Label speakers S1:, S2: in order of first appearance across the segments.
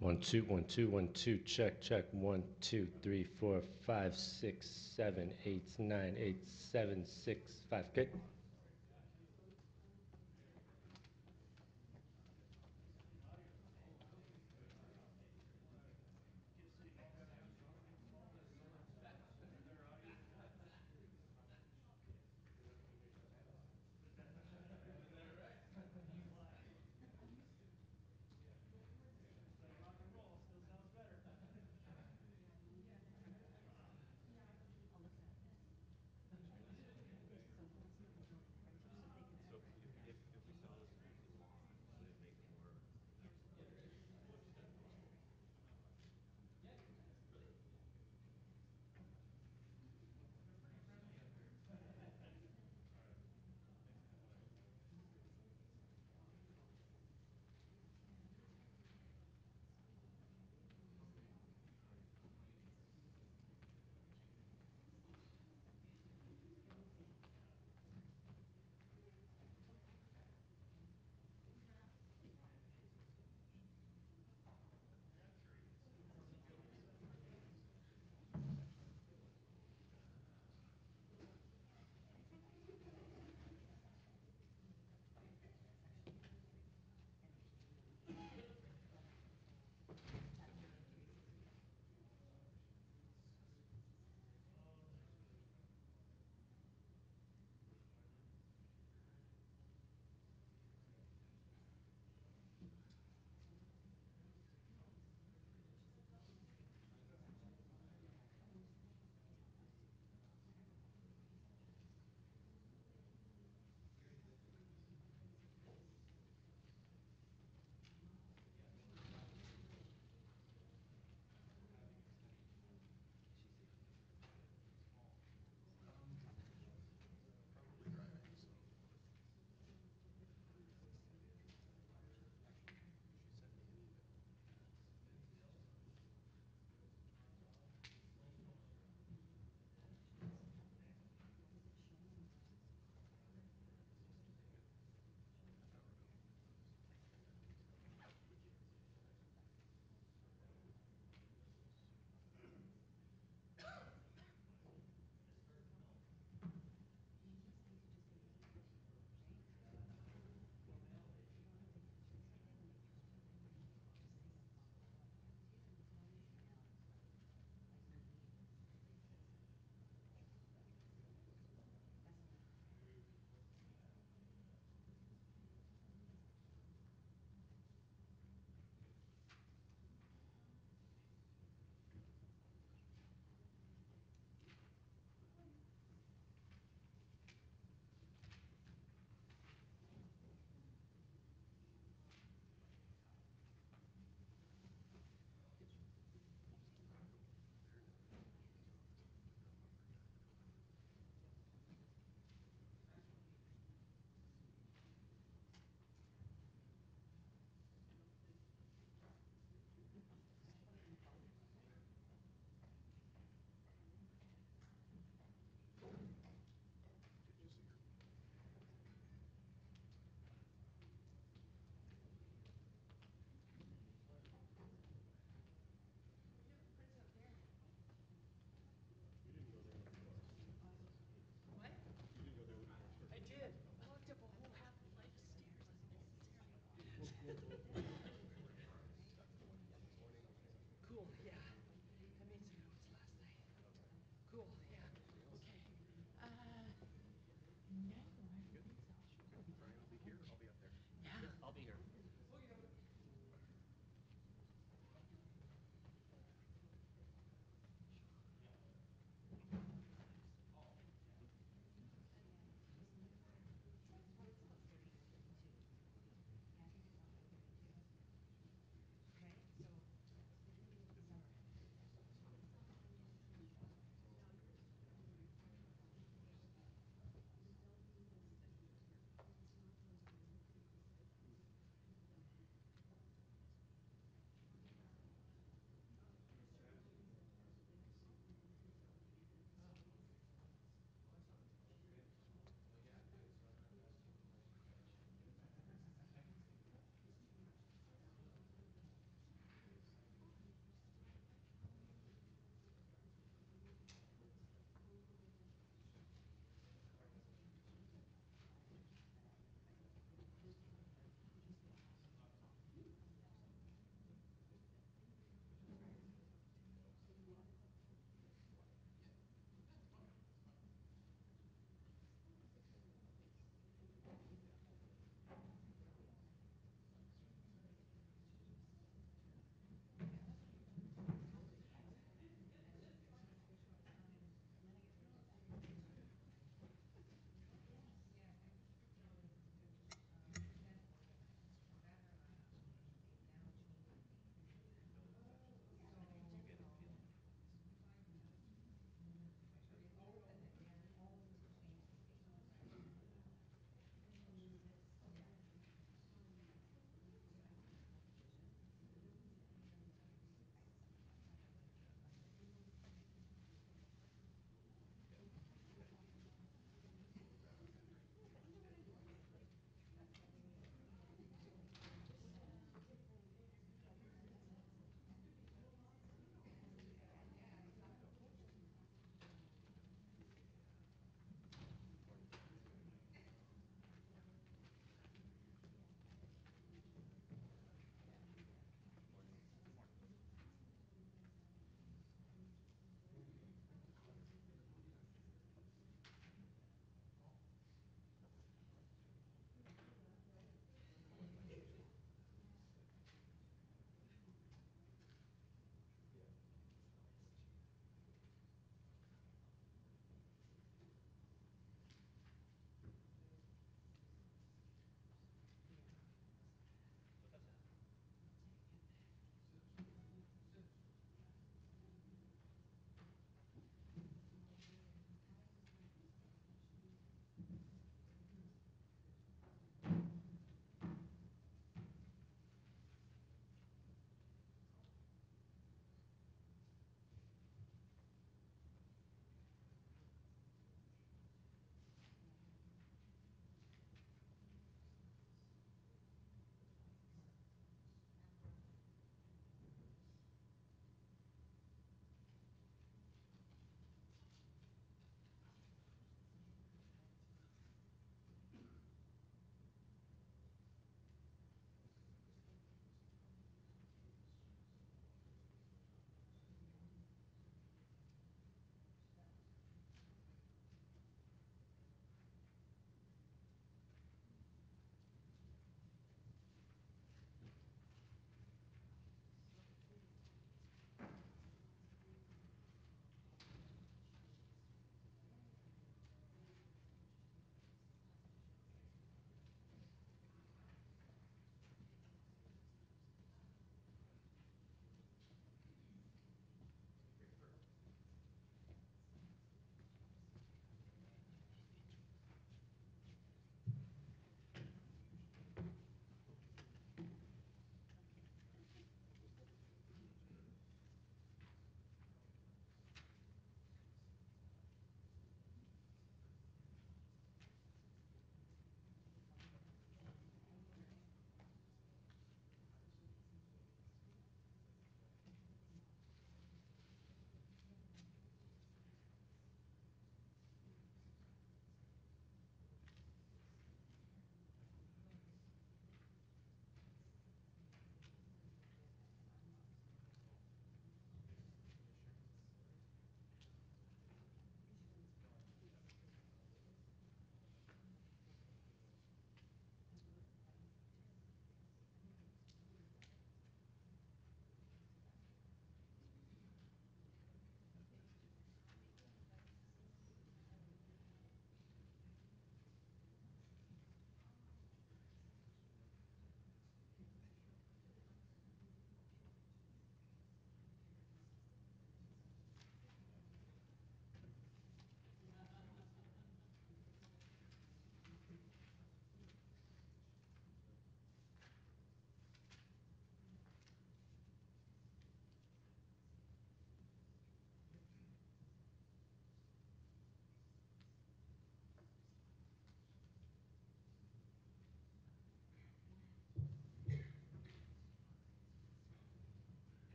S1: 1 2 1 2 1 2 check check 1 2 3 4 5 6 7 8 9 8 7 6 5 good.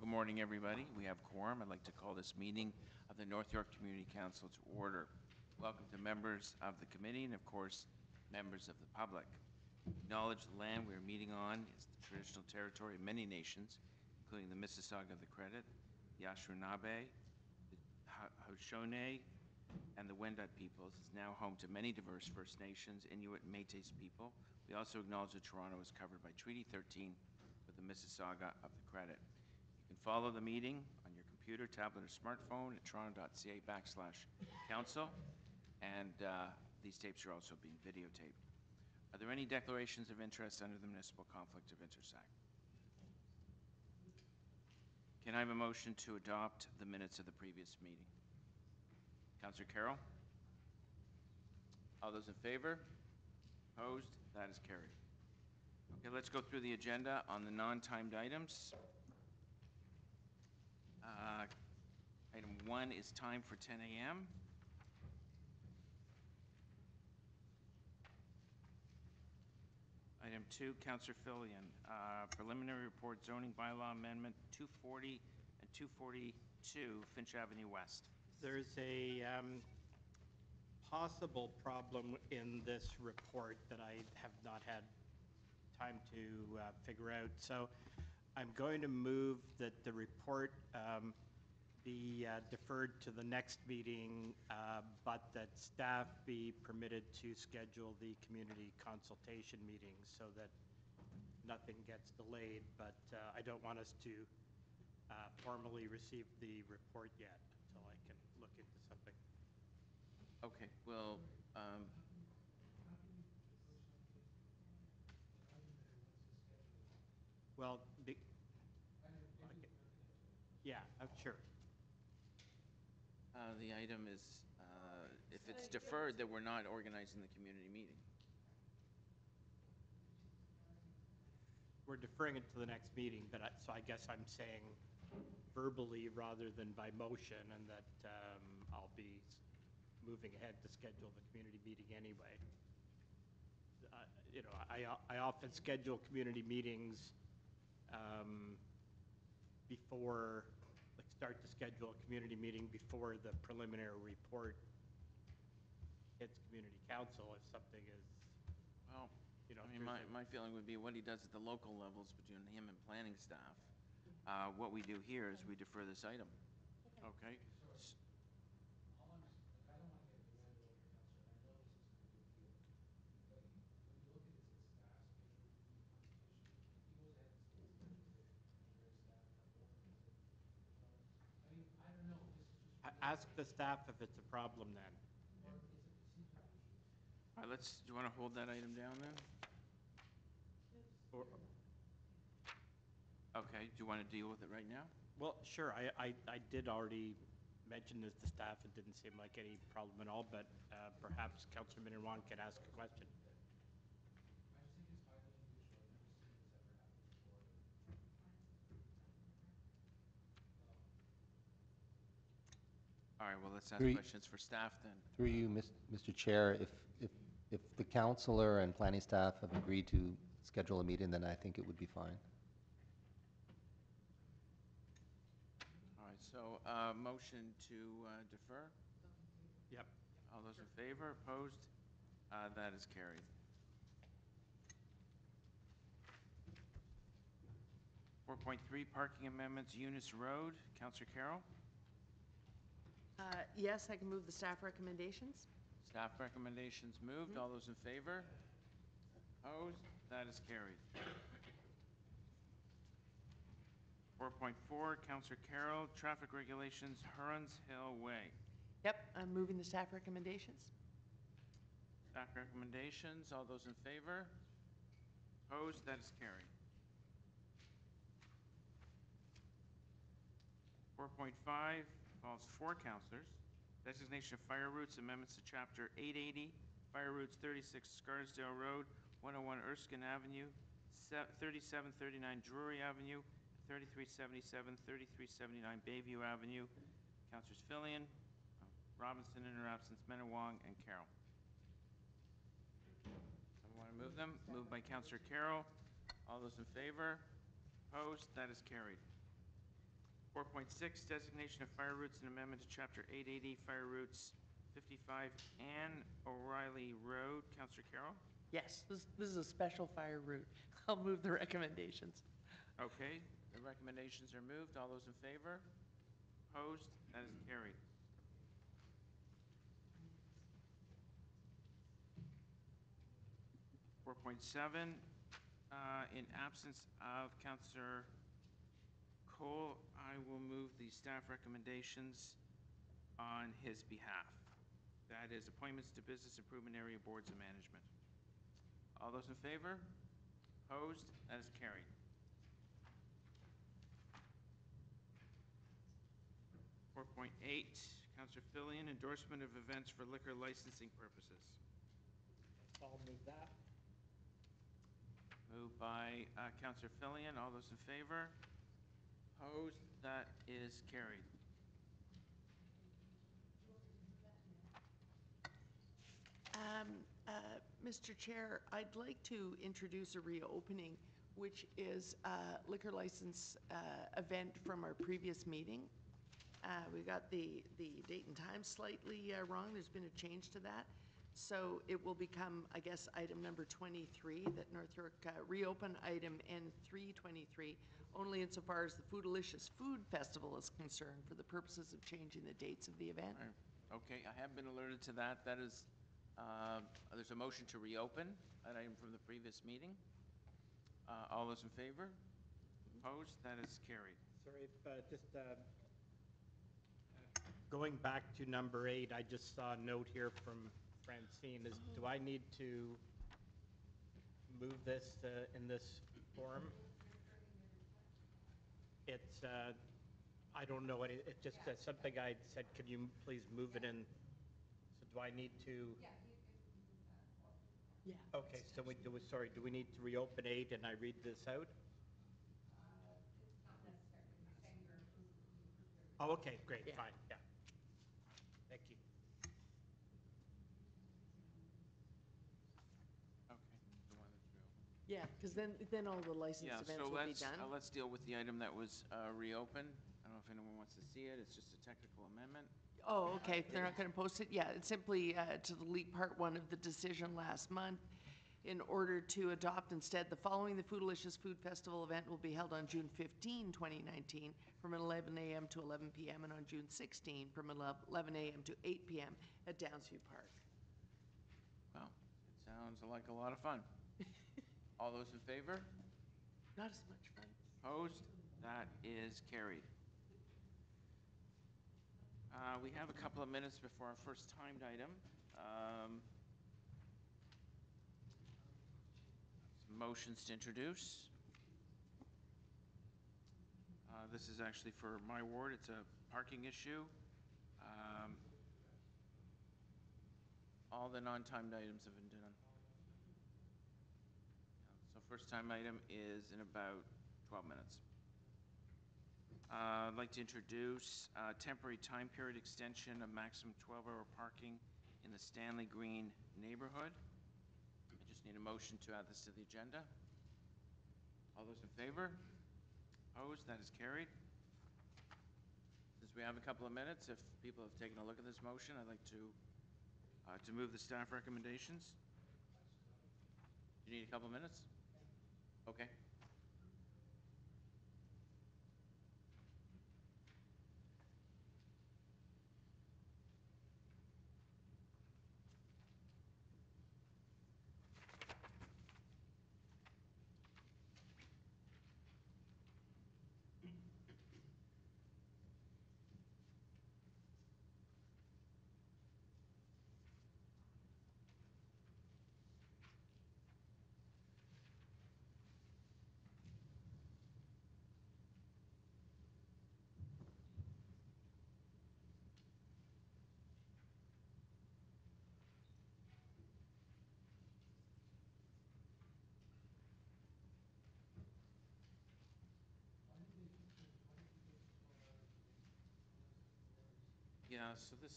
S2: good morning, everybody. We have quorum. I'd like to call this meeting of the North York Community Council to order. Welcome to members of the committee and, of course, members of the public. Acknowledge the land we are meeting on is the traditional territory of many nations, including the Mississauga of the Credit, the Anishinaabe, the Haudenosaunee, and the Wendat peoples. Is now home to many diverse First Nations, Inuit, and Métis people. We also acknowledge that Toronto is covered by Treaty 13 with the Mississauga of the Credit. You can follow the meeting on your computer, tablet, or smartphone at toronto.ca/council, and these tapes are also being videotaped. Are there any declarations of interest under the Municipal Conflict of Interest Act? Can I have a motion to adopt the minutes of the previous meeting? Councillor Carroll? All those in favor? Opposed? That is carried. Okay, let's go through the agenda on the non-timed items. Item 1 is time for 10 a.m. Item 2, Councillor Fillion, preliminary report zoning bylaw amendment 240 and 242 Finch Avenue West.
S3: There's a possible problem in this report that I have not had time to figure out. So I'm going to move that the report be deferred to the next meeting, but that staff be permitted to schedule the community consultation meeting so that nothing gets delayed. But I don't want us to formally receive the report yet until I can look into something.
S2: Okay, well,
S3: Well, yeah, sure.
S2: the item is, if it's deferred, then we're not organizing the community meeting.
S3: We're deferring it to the next meeting, but so I guess I'm saying verbally rather than by motion, and that I'll be moving ahead to schedule the community meeting anyway. You know, I often schedule community meetings before, like, start to schedule a community meeting before the preliminary report hits community council if something is,
S2: Well,
S3: you know.
S2: I mean, my feeling would be what he does at the local levels between him and planning staff. What we do here is we defer this item. Okay?
S3: Ask the staff if it's a problem then.
S2: All right, do you want to hold that item down then?
S3: Or,
S2: Okay, do you want to deal with it right now?
S3: well, sure, I did already mention this to staff. It didn't seem like any problem at all, but perhaps Councillor Minnan-Wong can ask a question.
S2: All right, well, let's ask
S4: Through-
S2: questions for staff then.
S4: Through you, Mr. Chair, if the councillor and planning staff have agreed to schedule a meeting, then I think it would be fine.
S2: All right, so motion to defer?
S3: Yep.
S2: All those in favor? Opposed? That is carried. 4.3, parking amendments, Eunice Road. Councillor Carroll?
S5: Yes, I can move the staff recommendations.
S2: Staff recommendations moved. All those in favor? Opposed? That is carried. 4.4, Councillor Carroll, traffic regulations, Herons Hill Way.
S5: Yep, I'm moving the staff recommendations.
S2: Staff recommendations. All those in favor? Opposed? That is carried. 4.5 involves 4 councillors. Designation of fire routes, amendments to Chapter 880, fire routes 36 Scarsdale Road, 101 Erskine Avenue, 3739 Drewry Avenue, 3377, 3379 Bayview Avenue. Councillors Fillion, Robinson in her absence, Minnan-Wong, and Carroll. Someone want to move them? Moved by Councillor Carroll. All those in favor? Opposed? That is carried. 4.6, designation of fire routes and amendment to Chapter 880, fire routes 55 Ann O'Reilly Road. Councillor Carroll?
S5: Yes, this is a special fire route. I'll move the recommendations.
S2: Okay, the recommendations are moved. All those in favor? Opposed? That is carried. Four point seven, in absence of Councillor Cole, I will move the staff recommendations on his behalf. That is appointments to business improvement area boards and management. All those in favor? Opposed? That is carried. 4.8, Councillor Fillion, endorsement of events for liquor licensing purposes.
S3: I'll move that.
S2: Moved by Councillor Fillion. All those in favor? Opposed? That is carried.
S5: Mr. Chair, I'd like to introduce a reopening, which is a liquor license event from our previous meeting. We got the date and time slightly wrong. There's been a change to that. So it will become, I guess, item number 23, that North York reopen item N323, only insofar as the Foodalicious Food Festival is concerned for the purposes of changing the dates of the event.
S2: All right. Okay, I have been alerted to that. That is, there's a motion to reopen an item from the previous meeting. All those in favor? Opposed? That is carried.
S3: Sorry, just going back to number 8, I just saw a note here from Francine. Do I need to move this in this form? It's, I don't know, it's just something I said, could you please move it in? So do I need to?
S5: Yeah.
S3: Okay, so we do, sorry, do we need to reopen 8 and I read this out? Oh, okay, great,
S5: Yeah.
S3: fine, yeah. Thank you.
S2: Okay, the one that's reopened.
S5: Yeah, because then all the licensed
S2: Yeah,
S5: events
S2: so
S5: will be done.
S2: let's deal with the item that was reopened. I don't know if anyone wants to see it. It's just a technical amendment.
S5: Oh, okay, they're not going to post it? Yeah, it's simply to delete part 1 of the decision last month in order to adopt instead the following. The Foodalicious Food Festival event will be held on June 15, 2019 from 11 a.m. to 11 p.m. and on June 16 from 11 a.m. to 8 p.m. at Downsview Park.
S2: Well, it sounds like a lot of fun. All those in favor?
S5: Not as much fun.
S2: Opposed? That is carried. We have a couple of minutes before our first timed item. Some motions to introduce. This is actually for my ward. It's a parking issue. All the non-timed items have been done. So first time item is in about 12 minutes. I'd like to introduce temporary time period extension of maximum 12-hour parking in the Stanley Greene neighborhood. I just need a motion to add this to the agenda. All those in favor? Opposed? That is carried. Since we have a couple of minutes, if people have taken a look at this motion, I'd like to move the staff recommendations. You need a couple of minutes? Okay. Yeah, so this.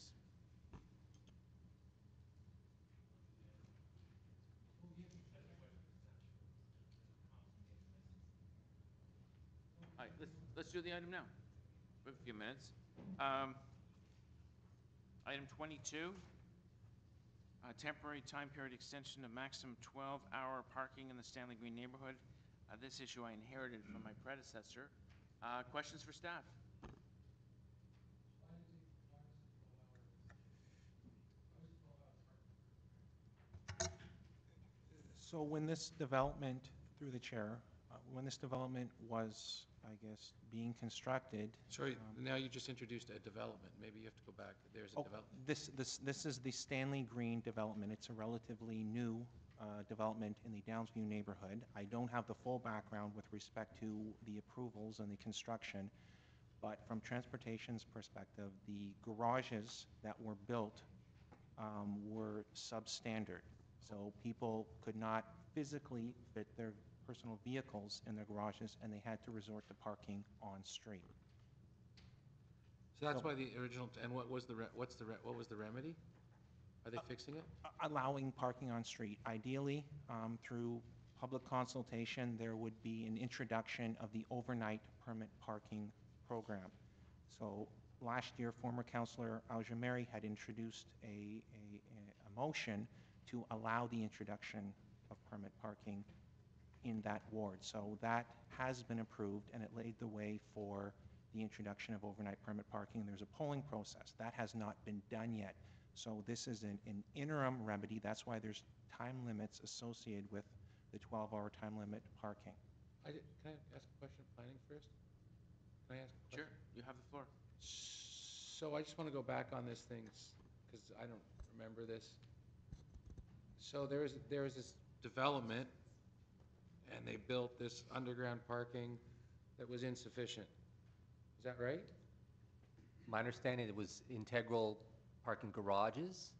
S2: All right, let's do the item now. We have a few minutes. Item 22, temporary time period extension of maximum 12-hour parking in the Stanley Greene neighborhood. This issue I inherited from my predecessor. Questions for staff?
S6: So when this development, through the chair, when this development was, I guess, being constructed.
S7: Sorry, now you just introduced a development. Maybe you have to go back. There's a development.
S6: This is the Stanley Greene development. It's a relatively new development in the Downsview neighborhood. I don't have the full background with respect to the approvals and the construction, but from transportation's perspective, the garages that were built were substandard. So people could not physically fit their personal vehicles in their garages, and they had to resort to parking on street.
S7: So that's why the original, and what was the remedy? Are they fixing it?
S6: Allowing parking on street. Ideally, through public consultation, there would be an introduction of the overnight permit parking program. So last year, former councillor Germain had introduced a motion to allow the introduction of permit parking in that ward. So that has been approved, and it laid the way for the introduction of overnight permit parking. There's a polling process. That has not been done yet. So this is an interim remedy. That's why there's time limits associated with the 12-hour time limit parking.
S7: Can I ask a question of planning first? Can I ask a question?
S2: Sure, you have the floor.
S7: So I just want to go back on this thing, because I don't remember this. So there was this development, and they built this underground parking that was insufficient. Is that right?
S4: My understanding, it was integral parking garages,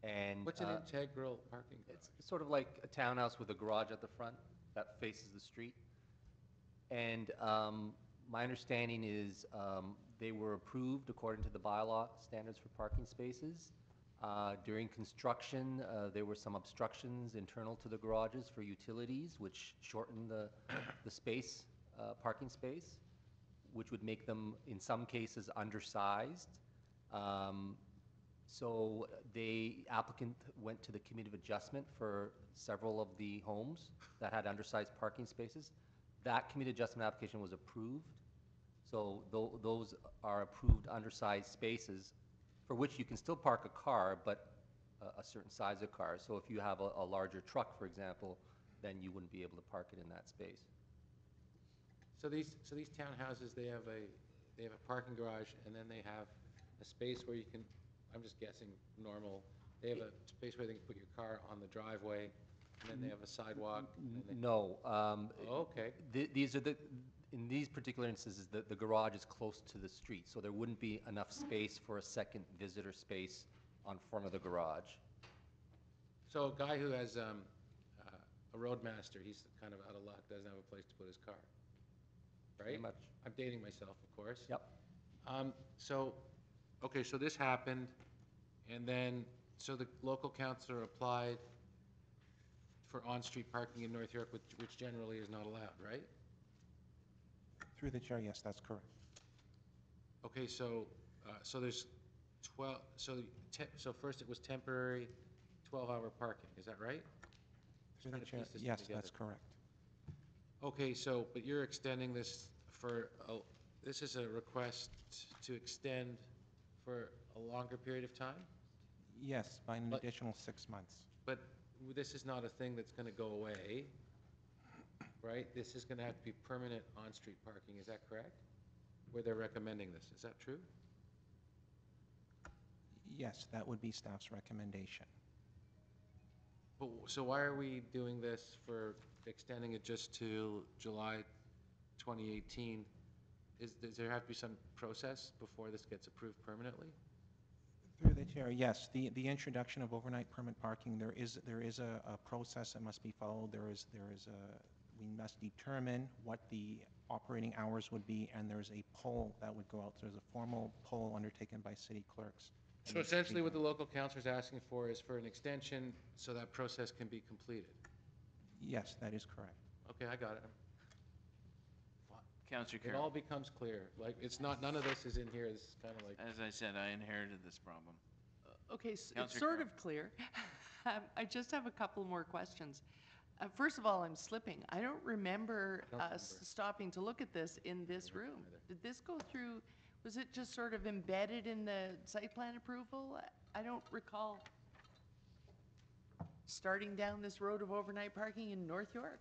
S4: and
S7: What's an integral parking garage?
S4: it's sort of like a townhouse with a garage at the front that faces the street. And my understanding is they were approved according to the bylaw standards for parking spaces. During construction, there were some obstructions internal to the garages for utilities, which shortened the space, parking space, which would make them, in some cases, undersized. So the applicant went to the Committee of Adjustment for several of the homes that had undersized parking spaces. That Committee Adjustment application was approved. So those are approved undersized spaces for which you can still park a car, but a certain size of car. So if you have a larger truck, for example, then you wouldn't be able to park it in that space.
S7: So these townhouses, they have a parking garage, and then they have a space where you can, I'm just guessing, normal. They have a space where they can put your car on the driveway, and then they have a sidewalk.
S4: No.
S7: Okay.
S4: These are in these particular instances, the garage is close to the street, so there wouldn't be enough space for a second visitor space on front of the garage.
S7: So a guy who has a roadmaster, he's kind of out of luck, doesn't have a place to put his car, right?
S4: Pretty much.
S7: I'm dating myself, of course.
S4: Yep.
S7: Okay, so this happened, and then, so the local councillor applied for on-street parking in North York, which generally is not allowed, right?
S6: Through the chair, yes, that's correct.
S7: Okay, so there's 12, so first it was temporary 12-hour parking, is that right?
S6: Through
S7: Trying
S6: the
S7: to
S6: chair,
S7: piece this
S6: yes,
S7: together.
S6: that's correct.
S7: Okay, so, but you're extending this for, this is a request to extend for a longer period of time?
S6: Yes, by an
S7: But-
S6: additional 6 months.
S7: But this is not a thing that's going to go away, right? This is going to have to be permanent on-street parking, is that correct? Where they're recommending this, is that true?
S6: Yes, that would be staff's recommendation.
S7: But, so why are we doing this for extending it just to July 2018? Does there have to be some process before this gets approved permanently?
S6: Through the chair, yes, the introduction of overnight permit parking, there is a process that must be followed. We must determine what the operating hours would be, and there's a poll that would go out. So there's a formal poll undertaken by city clerks.
S7: So essentially what the local council is asking for is for an extension so that process can be completed?
S6: Yes, that is correct.
S7: Okay, I got it.
S2: Councillor
S7: It all
S2: Carroll.
S7: becomes clear. Like, it's not, none of this is in here. This is kind of like,
S2: As I said, I inherited this problem.
S5: Okay, it's
S2: Councillor
S5: sort
S2: Carroll.
S5: of clear. I just have a couple more questions. First of all, I'm slipping. I don't remember
S7: don't
S5: us
S7: remember.
S5: stopping to look at this in this
S7: remember
S5: room.
S7: either.
S5: Did this go through, was it just sort of embedded in the site plan approval? I don't recall starting down this road of overnight parking in North York.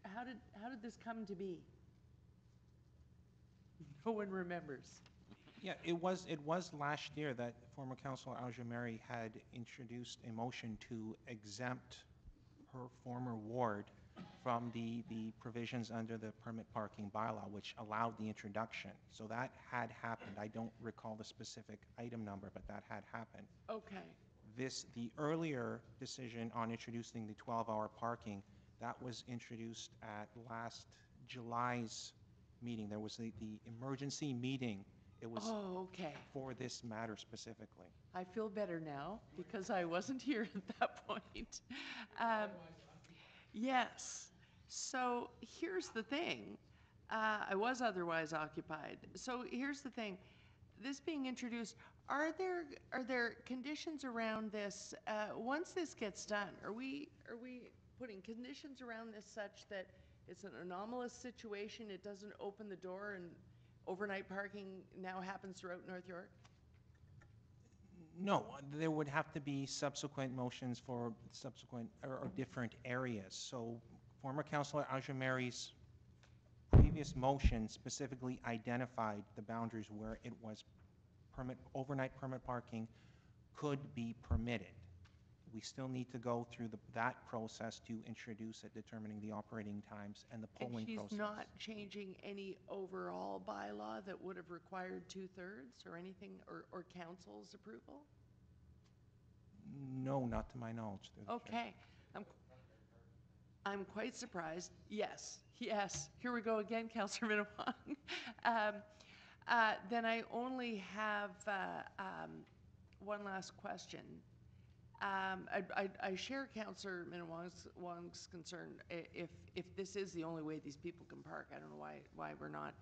S5: How did this come to be? No one remembers.
S6: Yeah, it was last year that former Councilor Aljamari had introduced a motion to exempt her former ward from the provisions under the permit parking bylaw, which allowed the introduction. So that had happened. I don't recall the specific item number, but that had happened.
S5: Okay.
S6: The earlier decision on introducing the 12-hour parking, that was introduced at last July's meeting. There was the emergency meeting. It was
S5: Oh, okay.
S6: for this matter specifically.
S5: I feel better now because I wasn't here at that point. Yes. So here's the thing. I was otherwise occupied. So here's the thing. This being introduced, are there conditions around this? Once this gets done, are we putting conditions around this such that it's an anomalous situation? It doesn't open the door and overnight parking now happens throughout North York?
S6: No, there would have to be subsequent motions for subsequent or different areas. So former Councilor Aljamari's previous motion specifically identified the boundaries where it was overnight permit parking could be permitted. We still need to go through that process to introduce it, determining the operating times and the polling process.
S5: And she's not changing any overall bylaw that would have required 2/3 or anything, or council's approval?
S6: No, not to my knowledge. through the chair.
S5: Okay. I'm quite surprised. Yes, here we go again, Councillor Minawang. Then I only have one last question. I share Councillor Minawang's concern. If this is the only way these people can park, I don't know why we're not.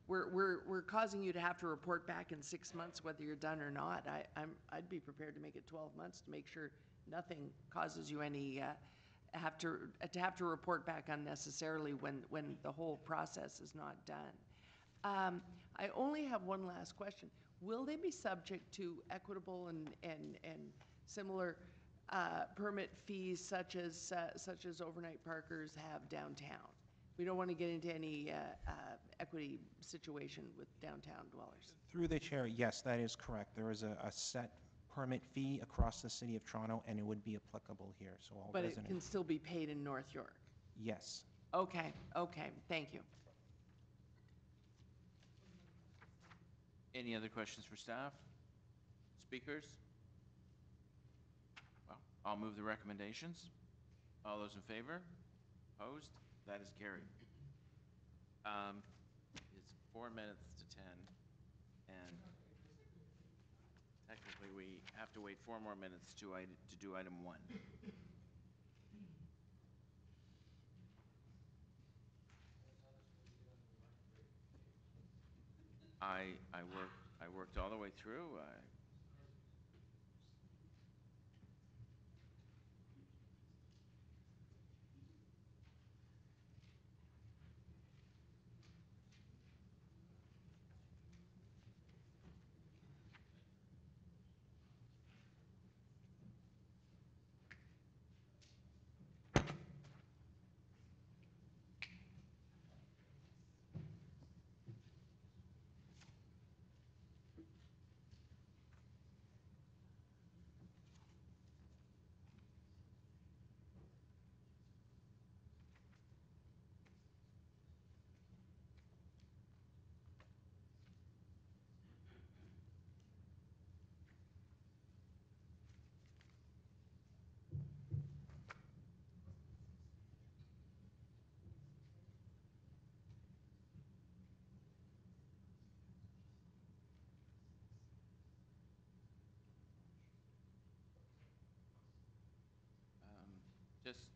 S5: We're causing you to have to report back in 6 months whether you're done or not. I'd be prepared to make it 12 months to make sure nothing causes you any have to report back unnecessarily when the whole process is not done. I only have one last question. Will they be subject to equitable and similar permit fees such as overnight parkers have downtown? We don't want to get into any equity situation with downtown dwellers.
S6: Through the chair, yes, that is correct. There is a set permit fee across the city of Toronto, and it would be applicable here. So all
S5: But it
S6: residents.
S5: can still be paid in North York?
S6: Yes.
S5: Okay, thank you.
S2: Any other questions for staff? Speakers? Well, I'll move the recommendations. All those in favor? Opposed? That is carried. It's 4 minutes to 10, and technically we have to wait 4 more minutes to do item 1. I worked all the way through.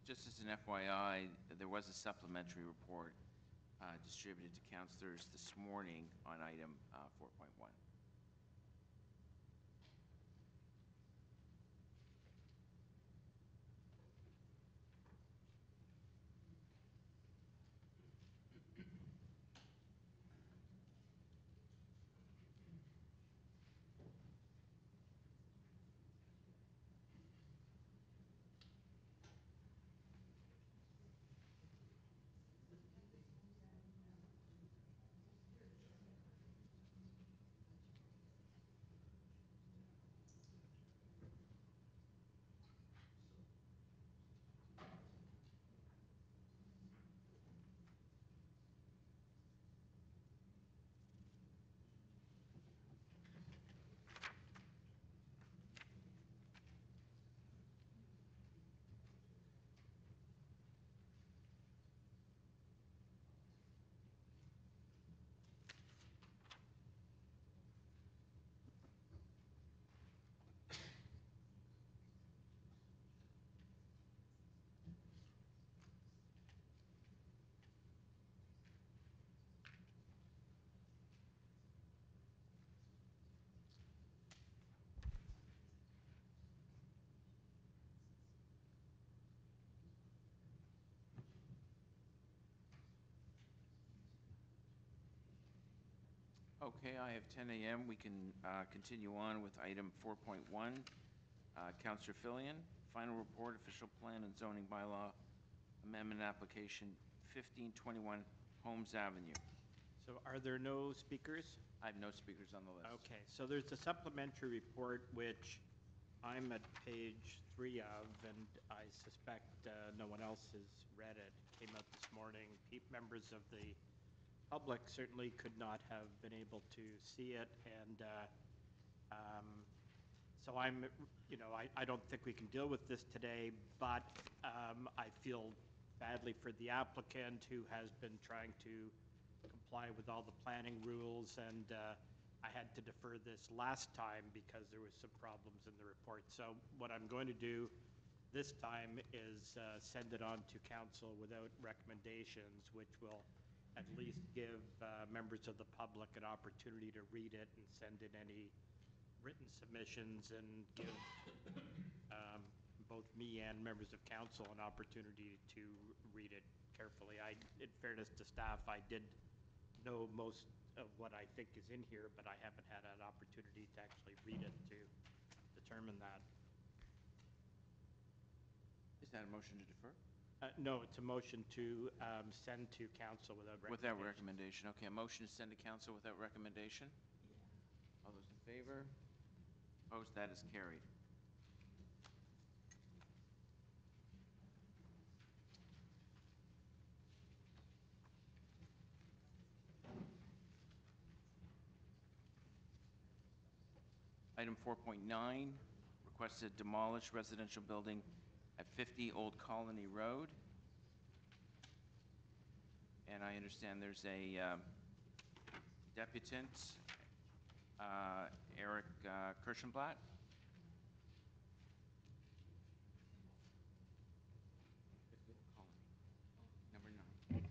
S2: Just as an FYI, there was a supplementary report distributed to councilors this morning on item 4.1. Okay, I have 10 a.m. We can continue on with item 4.1. Councillor Fillion, final report, official plan and zoning bylaw amendment application 1521 Holmes Avenue.
S3: So are there no speakers?
S2: I have no speakers on the list.
S3: Okay, so there's a supplementary report which I'm at page 3 of, and I suspect no one else has read it. Came out this morning. Members of the public certainly could not have been able to see it, and so I'm, I don't think we can deal with this today, but I feel badly for the applicant who has been trying to comply with all the planning rules, and I had to defer this last time because there was some problems in the report. So what I'm going to do this time is send it on to council without recommendations, which will at least give members of the public an opportunity to read it and send in any written submissions, and give both me and members of council an opportunity to read it carefully. In fairness to staff, I did know most of what I think is in here, but I haven't had an opportunity to actually read it to determine that.
S2: Is that a motion to defer?
S3: No, it's a motion to send to council without recommendation.
S2: Without recommendation. Okay, a motion to send to council without recommendation. All those in favor? Opposed? That is carried. Item 4.9, requested demolish residential building at 50 Old Colony Road. And I understand there's a deputant, Eric Kirschenblatt. Number 9.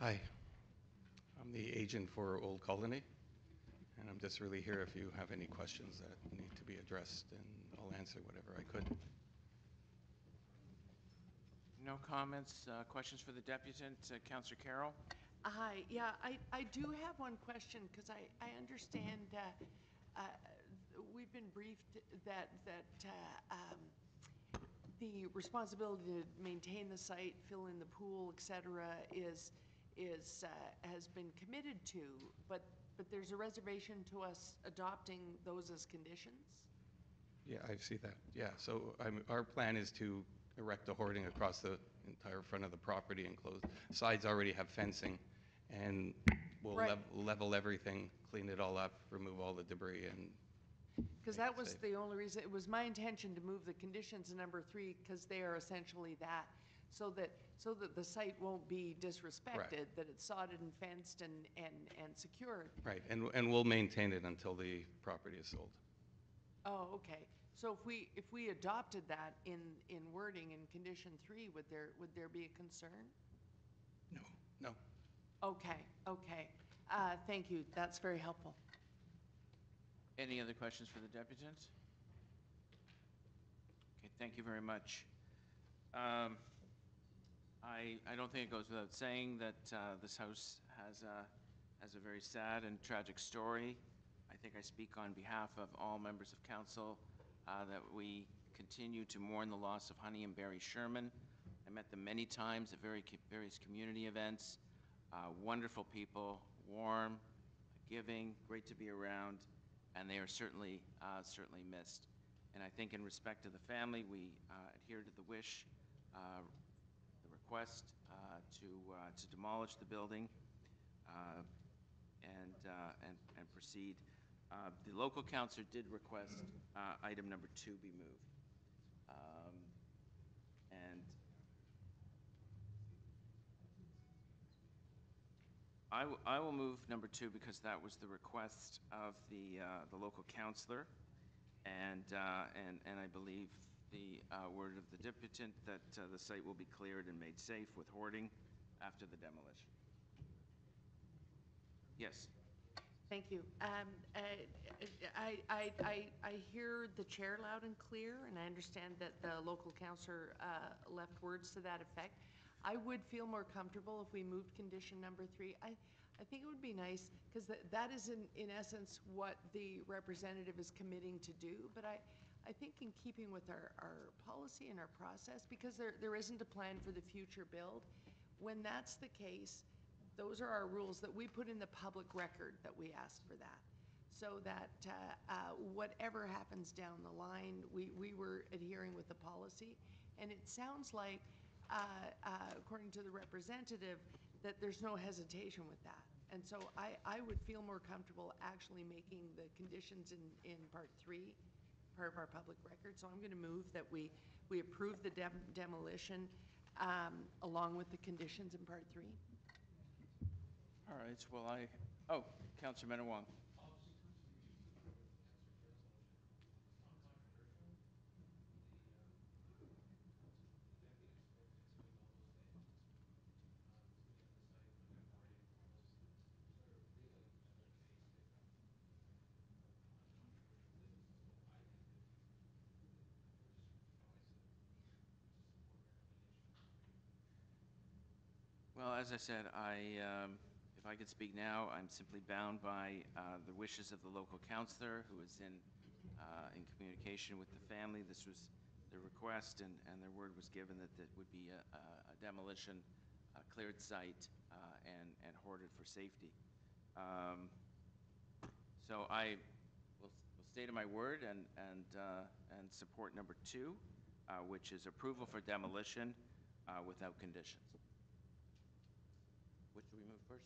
S8: Hi, I'm the agent for Old Colony, and I'm just really here if you have any questions that need to be addressed, and I'll answer whatever I could.
S2: No comments, questions for the deputant, Councillor Carroll?
S5: Hi, yeah, I do have one question, because I understand we've been briefed that the responsibility to maintain the site, fill in the pool, et cetera, has been committed to, but there's a reservation to us adopting those as conditions?
S8: Yeah, I see that. Yeah, so our plan is to erect a hoarding across the entire front of the property and close. Sides already have fencing, and we'll
S5: Right.
S8: level everything, clean it all up, remove all the debris, and
S5: Because that was the only reason, it was my intention to move the conditions in number 3, because they are essentially that, so that the site won't be disrespected, that it's sodded and fenced and secured.
S8: right, and we'll maintain it until the property is sold.
S5: Oh, okay. So if we adopted that in wording in condition 3, would there be a concern?
S8: No, no.
S5: Okay, okay. Thank you. That's very helpful.
S2: Any other questions for the deputant? Okay, thank you very much. I don't think it goes without saying that this house has a very sad and tragic story. I think I speak on behalf of all members of council that we continue to mourn the loss of Honey and Barry Sherman. I met them many times at various community events. Wonderful people, warm, giving, great to be around, and they are certainly missed. And I think in respect to the family, we adhere to the wish, the request to demolish the building and proceed. The local councillor did request item number 2 be moved. And I will move number 2 because that was the request of the local councillor, and I believe the word of the deputant that the site will be cleared and made safe with hoarding after the demolition. Yes.
S5: Thank you. I hear the chair loud and clear, and I understand that the local councillor left words to that effect. I would feel more comfortable if we moved condition number 3. I think it would be nice, because that is in essence what the representative is committing to do, but I think in keeping with our policy and our process, because there isn't a plan for the future build, when that's the case, those are our rules that we put in the public record that we asked for that. So that whatever happens down the line, we were adhering with the policy. And it sounds like, according to the representative, that there's no hesitation with that. And so I would feel more comfortable actually making the conditions in part 3 part of our public record. So I'm going to move that we approve the demolition along with the conditions in part 3.
S2: All right, well, Councillor Menawong. Well, as I said, if I could speak now, I'm simply bound by the wishes of the local councillor who is in communication with the family. This was the request, and their word was given that it would be a demolition, a cleared site, and hoarded for safety. So I will stay to my word and support number 2, which is approval for demolition without conditions. Which do we move first?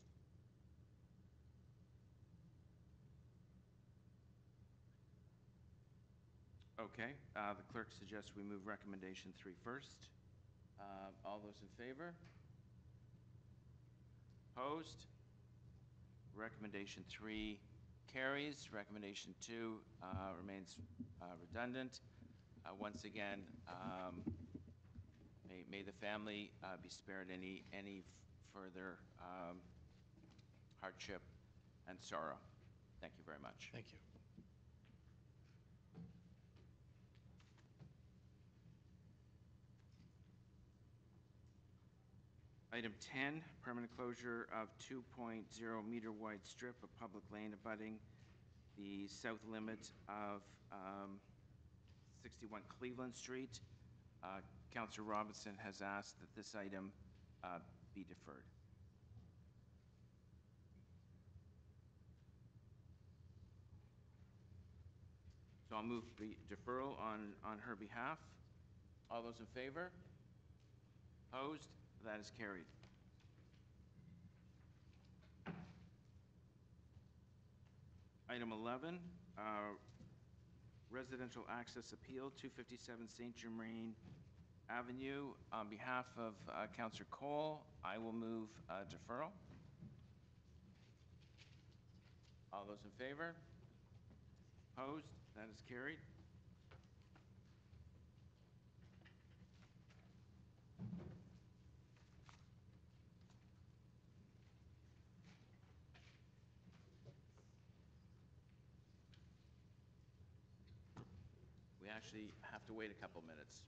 S2: Okay, the clerk suggests we move recommendation 3 first. All those in favor? Opposed? Recommendation 3 carries. Recommendation 2 remains redundant. Once again, may the family be spared any further hardship and sorrow. Thank you very much.
S8: Thank you.
S2: Item 10, permanent closure of 2.0 meter wide strip of public lane abutting the south limit of 61 Cleveland Street. Councillor Robinson has asked that this item be deferred. So I'll move the deferral on her behalf. All those in favor? Opposed? That is carried. Item 11, residential access appeal, 257 St. Germain Avenue. On behalf of Councillor Cole, I will move deferral. All those in favor? Opposed? That is carried. actually have to wait a couple minutes.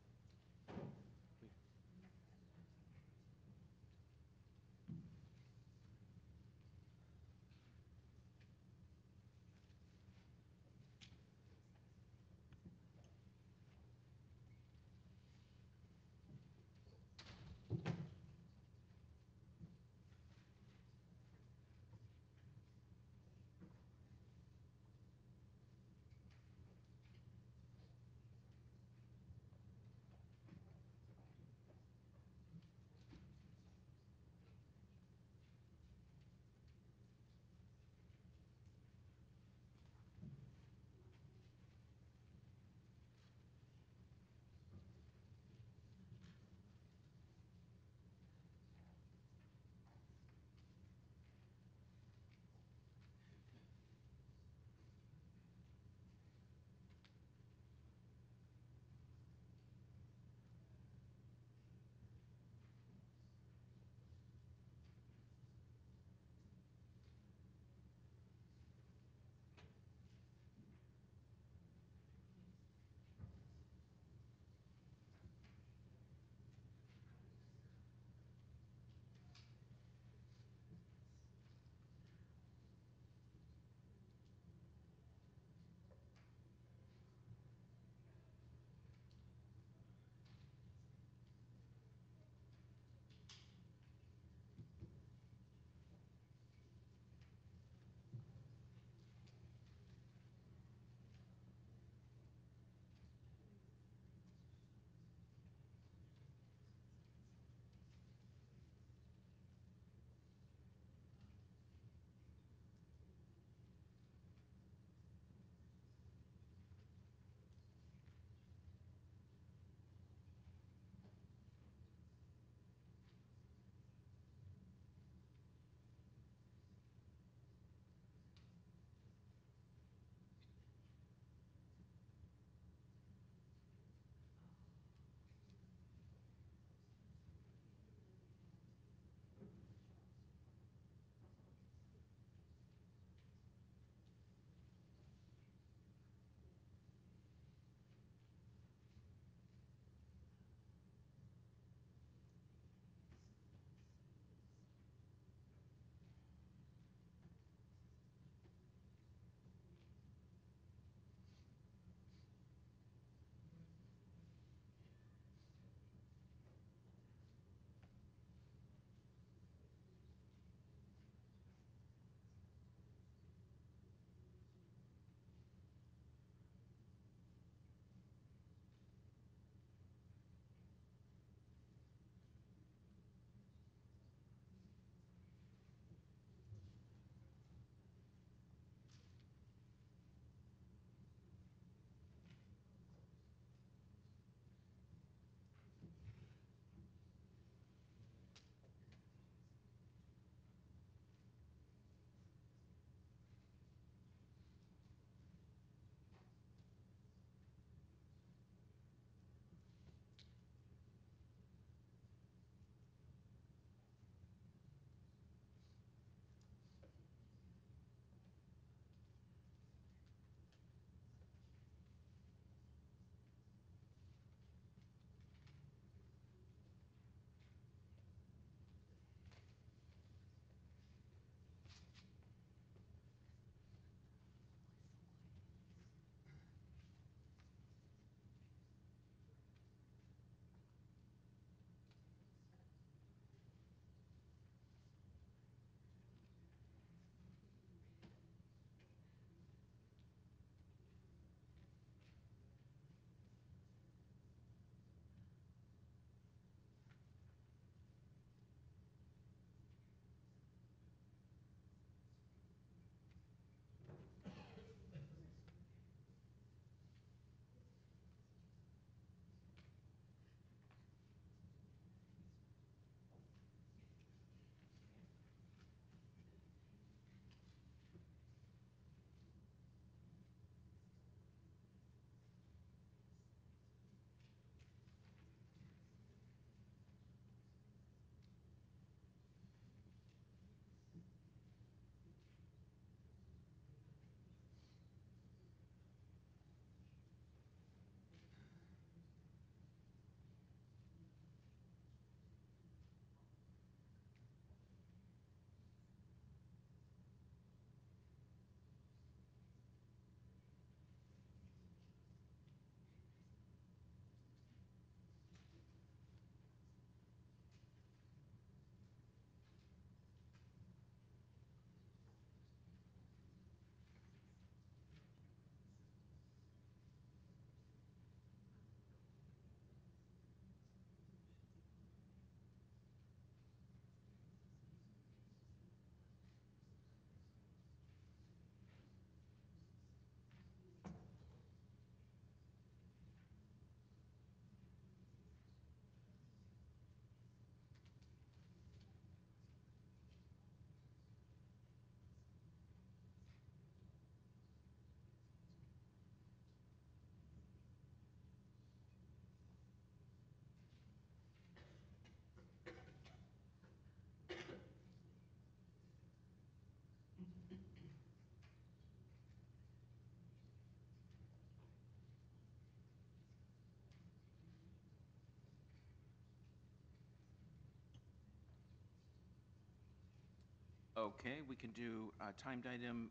S2: Okay, we can do timed item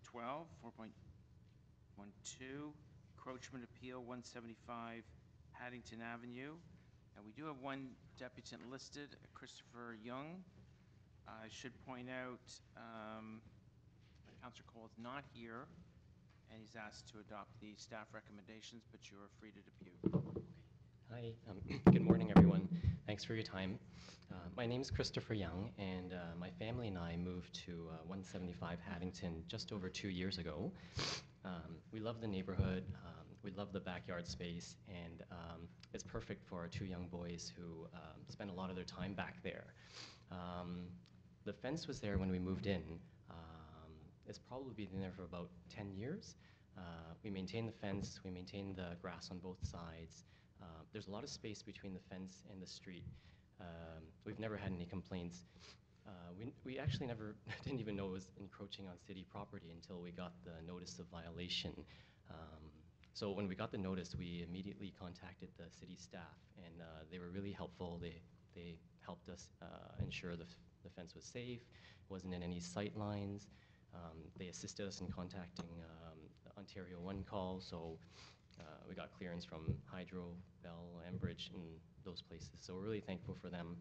S2: 12, 4.12, encroachment appeal 175 Haddington Avenue. And we do have one deputant listed, Christopher Young. I should point out Councillor Cole is not here, and he's asked to adopt the staff recommendations, but you are free to depute.
S9: Hi, good morning, everyone. Thanks for your time. My name is Christopher Young, and my family and I moved to 175 Haddington just over 2 years ago. We love the neighborhood, we love the backyard space, and it's perfect for our 2 young boys who spend a lot of their time back there. The fence was there when we moved in. It's probably been there for about 10 years. We maintain the fence, we maintain the grass on both sides. There's a lot of space between the fence and the street. We've never had any complaints. We actually never didn't even know it was encroaching on city property until we got the notice of violation. So when we got the notice, we immediately contacted the city staff, and they were really helpful. They helped us ensure the fence was safe, wasn't in any sight lines. They assisted us in contacting the Ontario One call, so we got clearance from Hydro, Bell, Enbridge, and those places. So we're really thankful for them.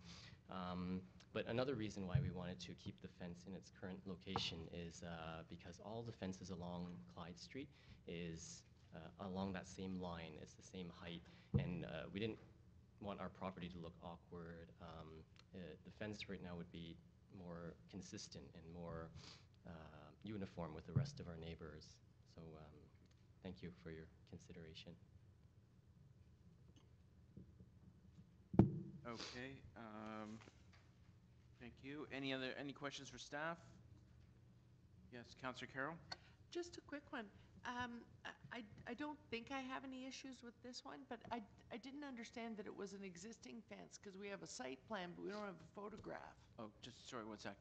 S9: But another reason why we wanted to keep the fence in its current location is because all the fences along Clyde Street is along that same line. It's the same height, and we didn't want our property to look awkward. The fence right now would be more consistent and more uniform with the rest of our neighbors. So thank you for your consideration.
S2: Okay, thank you. Any questions for staff? Yes, Councillor Carroll?
S5: Just a quick one. I don't think I have any issues with this one, but I didn't understand that it was an existing fence, because we have a site plan, but we don't have a photograph.
S2: Oh, just, sorry, one sec.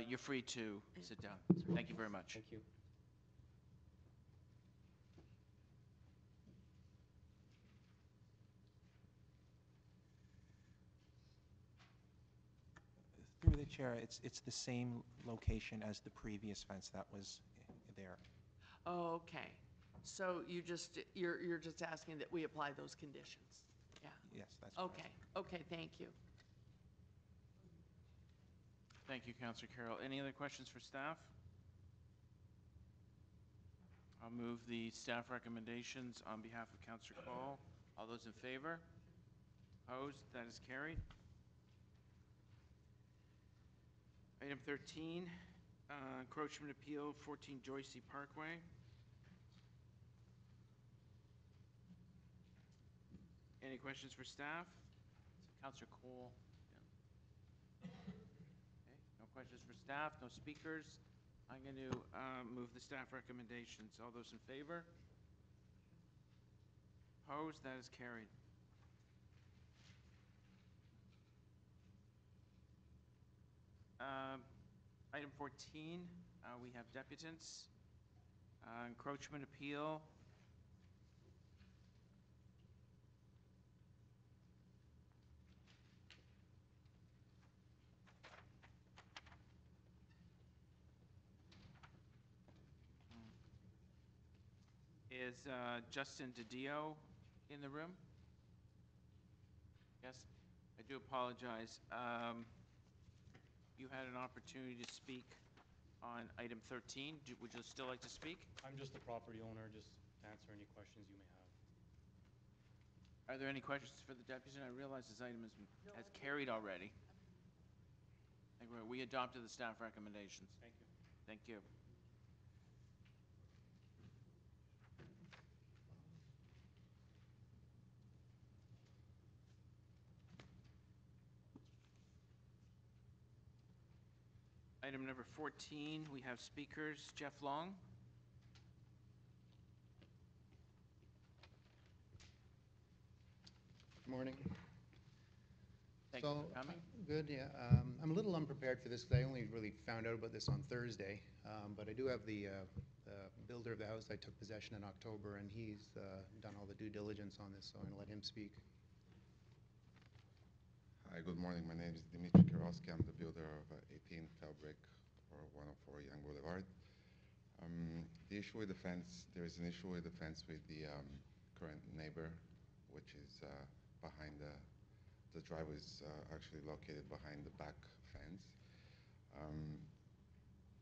S2: You're free to sit down. Thank you very much.
S9: Thank you.
S6: Through the chair, it's the same location as the previous fence that was there.
S5: Oh, okay. So you're just asking that we apply those conditions? Yeah.
S6: Yes, that's correct.
S5: Okay. Okay, thank you.
S2: Thank you, Councillor Carroll. Any other questions for staff? I'll move the staff recommendations on behalf of Councillor Cole. All those in favor? Opposed? That is carried. Item 13, encroachment appeal, 14 Joyce Parkway. Any questions for staff? Councillor Cole. Yeah. Okay, no questions for staff, no speakers. I'm going to move the staff recommendations. All those in favor? Opposed? That is carried. Item 14, we have deputants. Encroachment appeal. Is Justin DiDio in the room? Yes, I do apologize. You had an opportunity to speak on item 13. Would you still like to speak?
S10: I'm just the property owner, just to answer any questions you may have.
S2: Are there any questions for the deputy? I realize this item has carried already. We adopted the staff recommendations.
S10: Thank you.
S2: Thank you. Item number 14, we have speakers. Jeff Long.
S11: Good morning.
S2: Thank you for coming.
S11: Good, yeah. I'm a little unprepared for this because I only really found out about this on Thursday. But I do have the builder of the house. I took possession in October, and he's done all the due diligence on this, so I'm going to let him speak.
S12: Hi, good morning. My name is Dimitri Kirowski. I'm the builder of 18 Felbrigg or 104 Young Boulevard. The issue with the fence, there is an issue with the fence with the current neighbor, which is behind the driveway is actually located behind the back fence.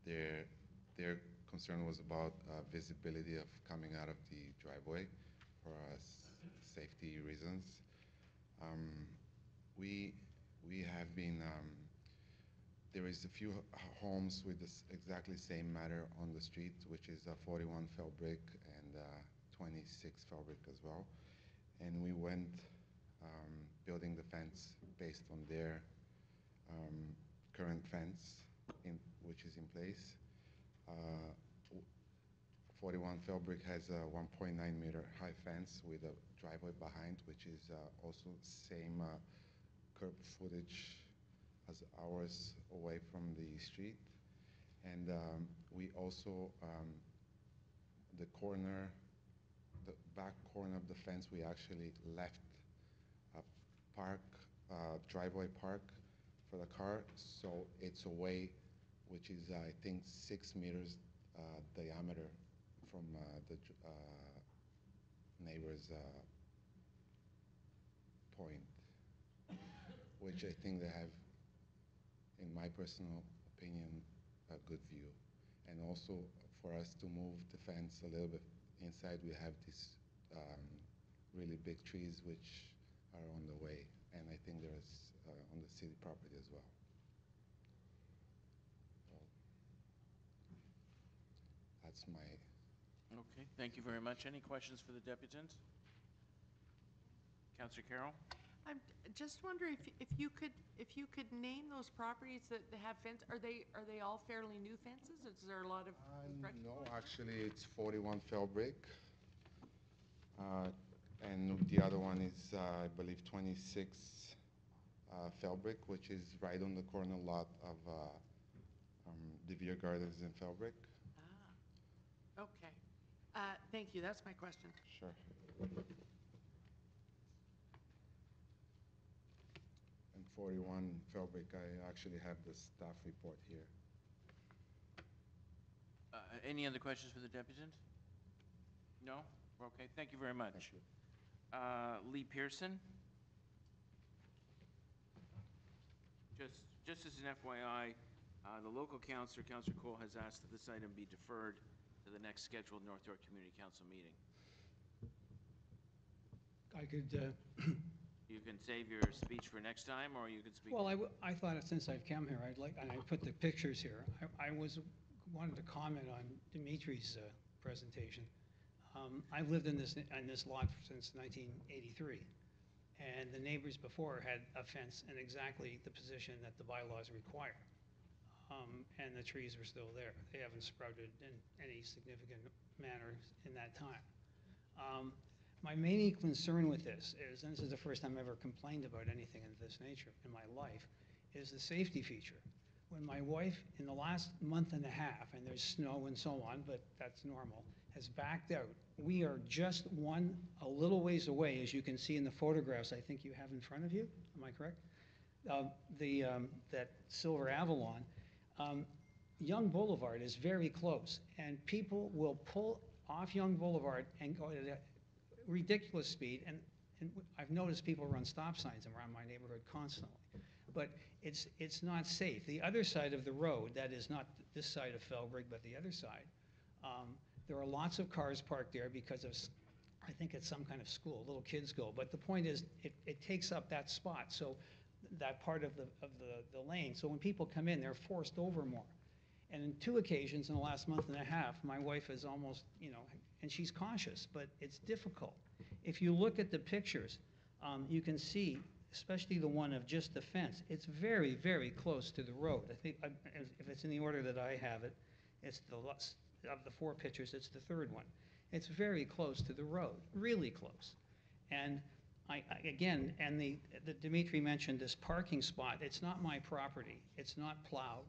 S12: Their concern was about visibility of coming out of the driveway for safety reasons. We have been, there is a few homes with this exactly same matter on the street, which is 41 Felbrigg and 26 Felbrigg as well. And we went building the fence based on their current fence, which is in place. 41 Felbrigg has a 1.9 meter high fence with a driveway behind, which is also same curb footage as ours away from the street. And we also, the back corner of the fence, we actually left a driveway park for the car, so it's away, which is I think 6 meters diameter from the neighbor's point, which I think they have, in my personal opinion, a good view. And also for us to move the fence a little bit inside, we have these really big trees which are on the way, and I think there's on the city property as well. That's my.
S2: Okay, thank you very much. Any questions for the deputant? Councillor Carroll?
S5: I'm just wondering if you could name those properties that have fence. Are they all fairly new fences? Is there a lot of construction?
S12: No, actually it's 41 Felbrigg, and the other one is I believe 26 Felbrigg, which is right on the corner lot of the Beer Gardens in Felbrigg.
S5: Ah, okay. Thank you. That's my question.
S12: Sure. And 41 Felbrigg, I actually have the staff report here.
S2: Any other questions for the deputant? No? Okay, thank you very much.
S12: Thank you.
S2: Lee Pearson? Just as an FYI, the local councillor, Councillor Cole, has asked that this item be deferred to the next scheduled North York Community Council meeting.
S13: I could,
S2: You can save your speech for next time, or you can speak.
S13: well, I thought since I've come here, I'd like, and I put the pictures here, I wanted to comment on Dimitri's presentation. I've lived in this lot since 1983, and the neighbors before had a fence in exactly the position that the bylaws require. And the trees were still there. They haven't sprouted in any significant manner in that time. My main concern with this is, and this is the first time I've ever complained about anything of this nature in my life, is the safety feature. When my wife, in the last month and a half, and there's snow and so on, but that's normal, has backed out, we are just a little ways away, as you can see in the photographs I think you have in front of you. Am I correct? That Silver Avalon. Young Boulevard is very close, and people will pull off Young Boulevard and go at a ridiculous speed, and I've noticed people run stop signs around my neighborhood constantly. But it's not safe. The other side of the road, that is not this side of Felbrigg, but the other side, there are lots of cars parked there because of, I think it's some kind of school, little kids' school. But the point is, it takes up that spot, so that part of the lane. So when people come in, they're forced over more. And in 2 occasions in the last month and a half, my wife is almost, and she's cautious, but it's difficult. If you look at the pictures, you can see, especially the one of just the fence, it's very, very close to the road. I think, if it's in the order that I have it, it's of the 4 pictures, it's the third one. It's very close to the road, really close. And again, the Dimitri mentioned this parking spot. It's not my property. It's not plowed.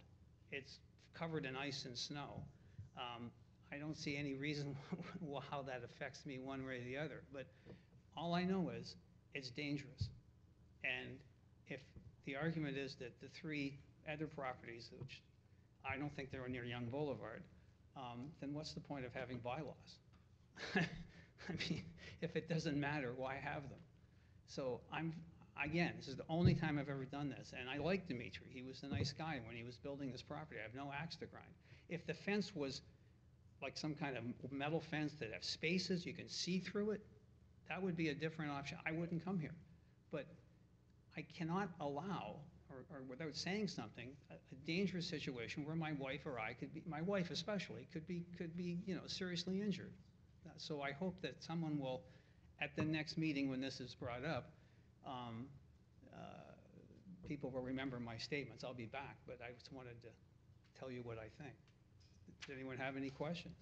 S13: It's covered in ice and snow. I don't see any reason how that affects me one way or the other. But all I know is it's dangerous. And if the argument is that the three other properties, which I don't think they're near Young Boulevard, then what's the point of having bylaws? I mean, if it doesn't matter, why have them? So again, this is the only time I've ever done this, and I like Dimitri. He was a nice guy when he was building this property. I have no axe to grind. If the fence was like some kind of metal fence that have spaces, you can see through it, that would be a different option. I wouldn't come here. But I cannot allow, or without saying something, a dangerous situation where my wife or I could be, my wife especially, could be seriously injured. So I hope that someone will, at the next meeting when this is brought up, people will remember my statements. I'll be back, but I just wanted to tell you what I think. Does anyone have any questions?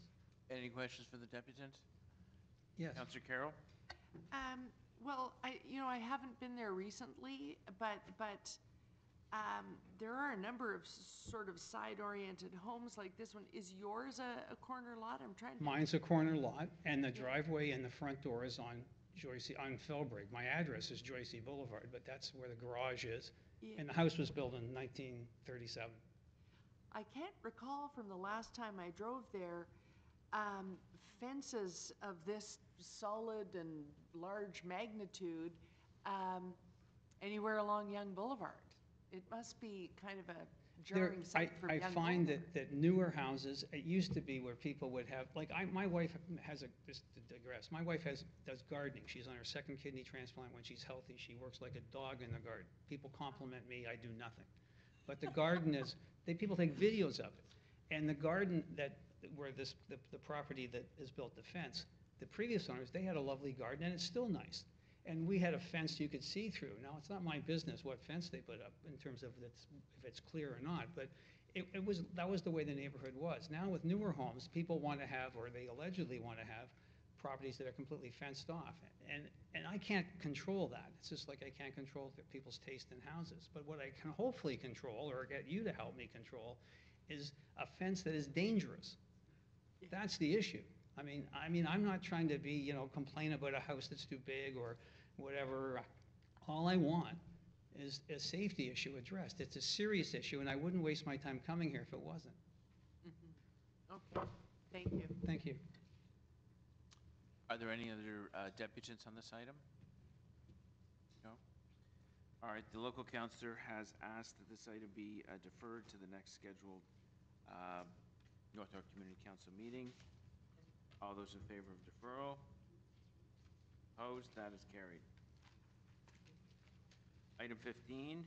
S2: Any questions for the deputant?
S13: Yes.
S2: Councillor Carroll?
S5: Well, I haven't been there recently, but there are a number of sort of side-oriented homes like this one. Is yours a corner lot? I'm trying to...
S13: Mine's a corner lot, and the driveway and the front door is on Joyce, on Felbrigg. My address is Joyce Boulevard, but that's where the garage is.
S5: Yeah.
S13: And the house was built in 1937.
S5: I can't recall from the last time I drove there, fences of this solid and large magnitude anywhere along Young Boulevard. It must be kind of a jarring sight for Young
S13: I find
S5: Boulevard.
S13: that newer houses, it used to be where people would have, like my wife has just to digress, my wife does gardening. She's on her second kidney transplant. When she's healthy, she works like a dog in the garden. People compliment me, I do nothing. But the garden is, people take videos of it. And the garden where the property that is built the fence, the previous owners, they had a lovely garden, and it's still nice. And we had a fence you could see through. Now, it's not my business what fence they put up in terms of if it's clear or not, but that was the way the neighborhood was. Now, with newer homes, people want to have, or they allegedly want to have, properties that are completely fenced off. And I can't control that. It's just like I can't control people's taste in houses. But what I can hopefully control, or get you to help me control, is a fence that is dangerous. That's the issue. I mean, I'm not trying to be, complain about a house that's too big or whatever. All I want is a safety issue addressed. It's a serious issue, and I wouldn't waste my time coming here if it wasn't.
S5: Okay, thank you.
S13: Thank you.
S2: Are there any other deputants on this item? No? All right, the local councillor has asked that this item be deferred to the next scheduled North York Community Council meeting. All those in favor of deferral? Opposed? That is carried. Item 15,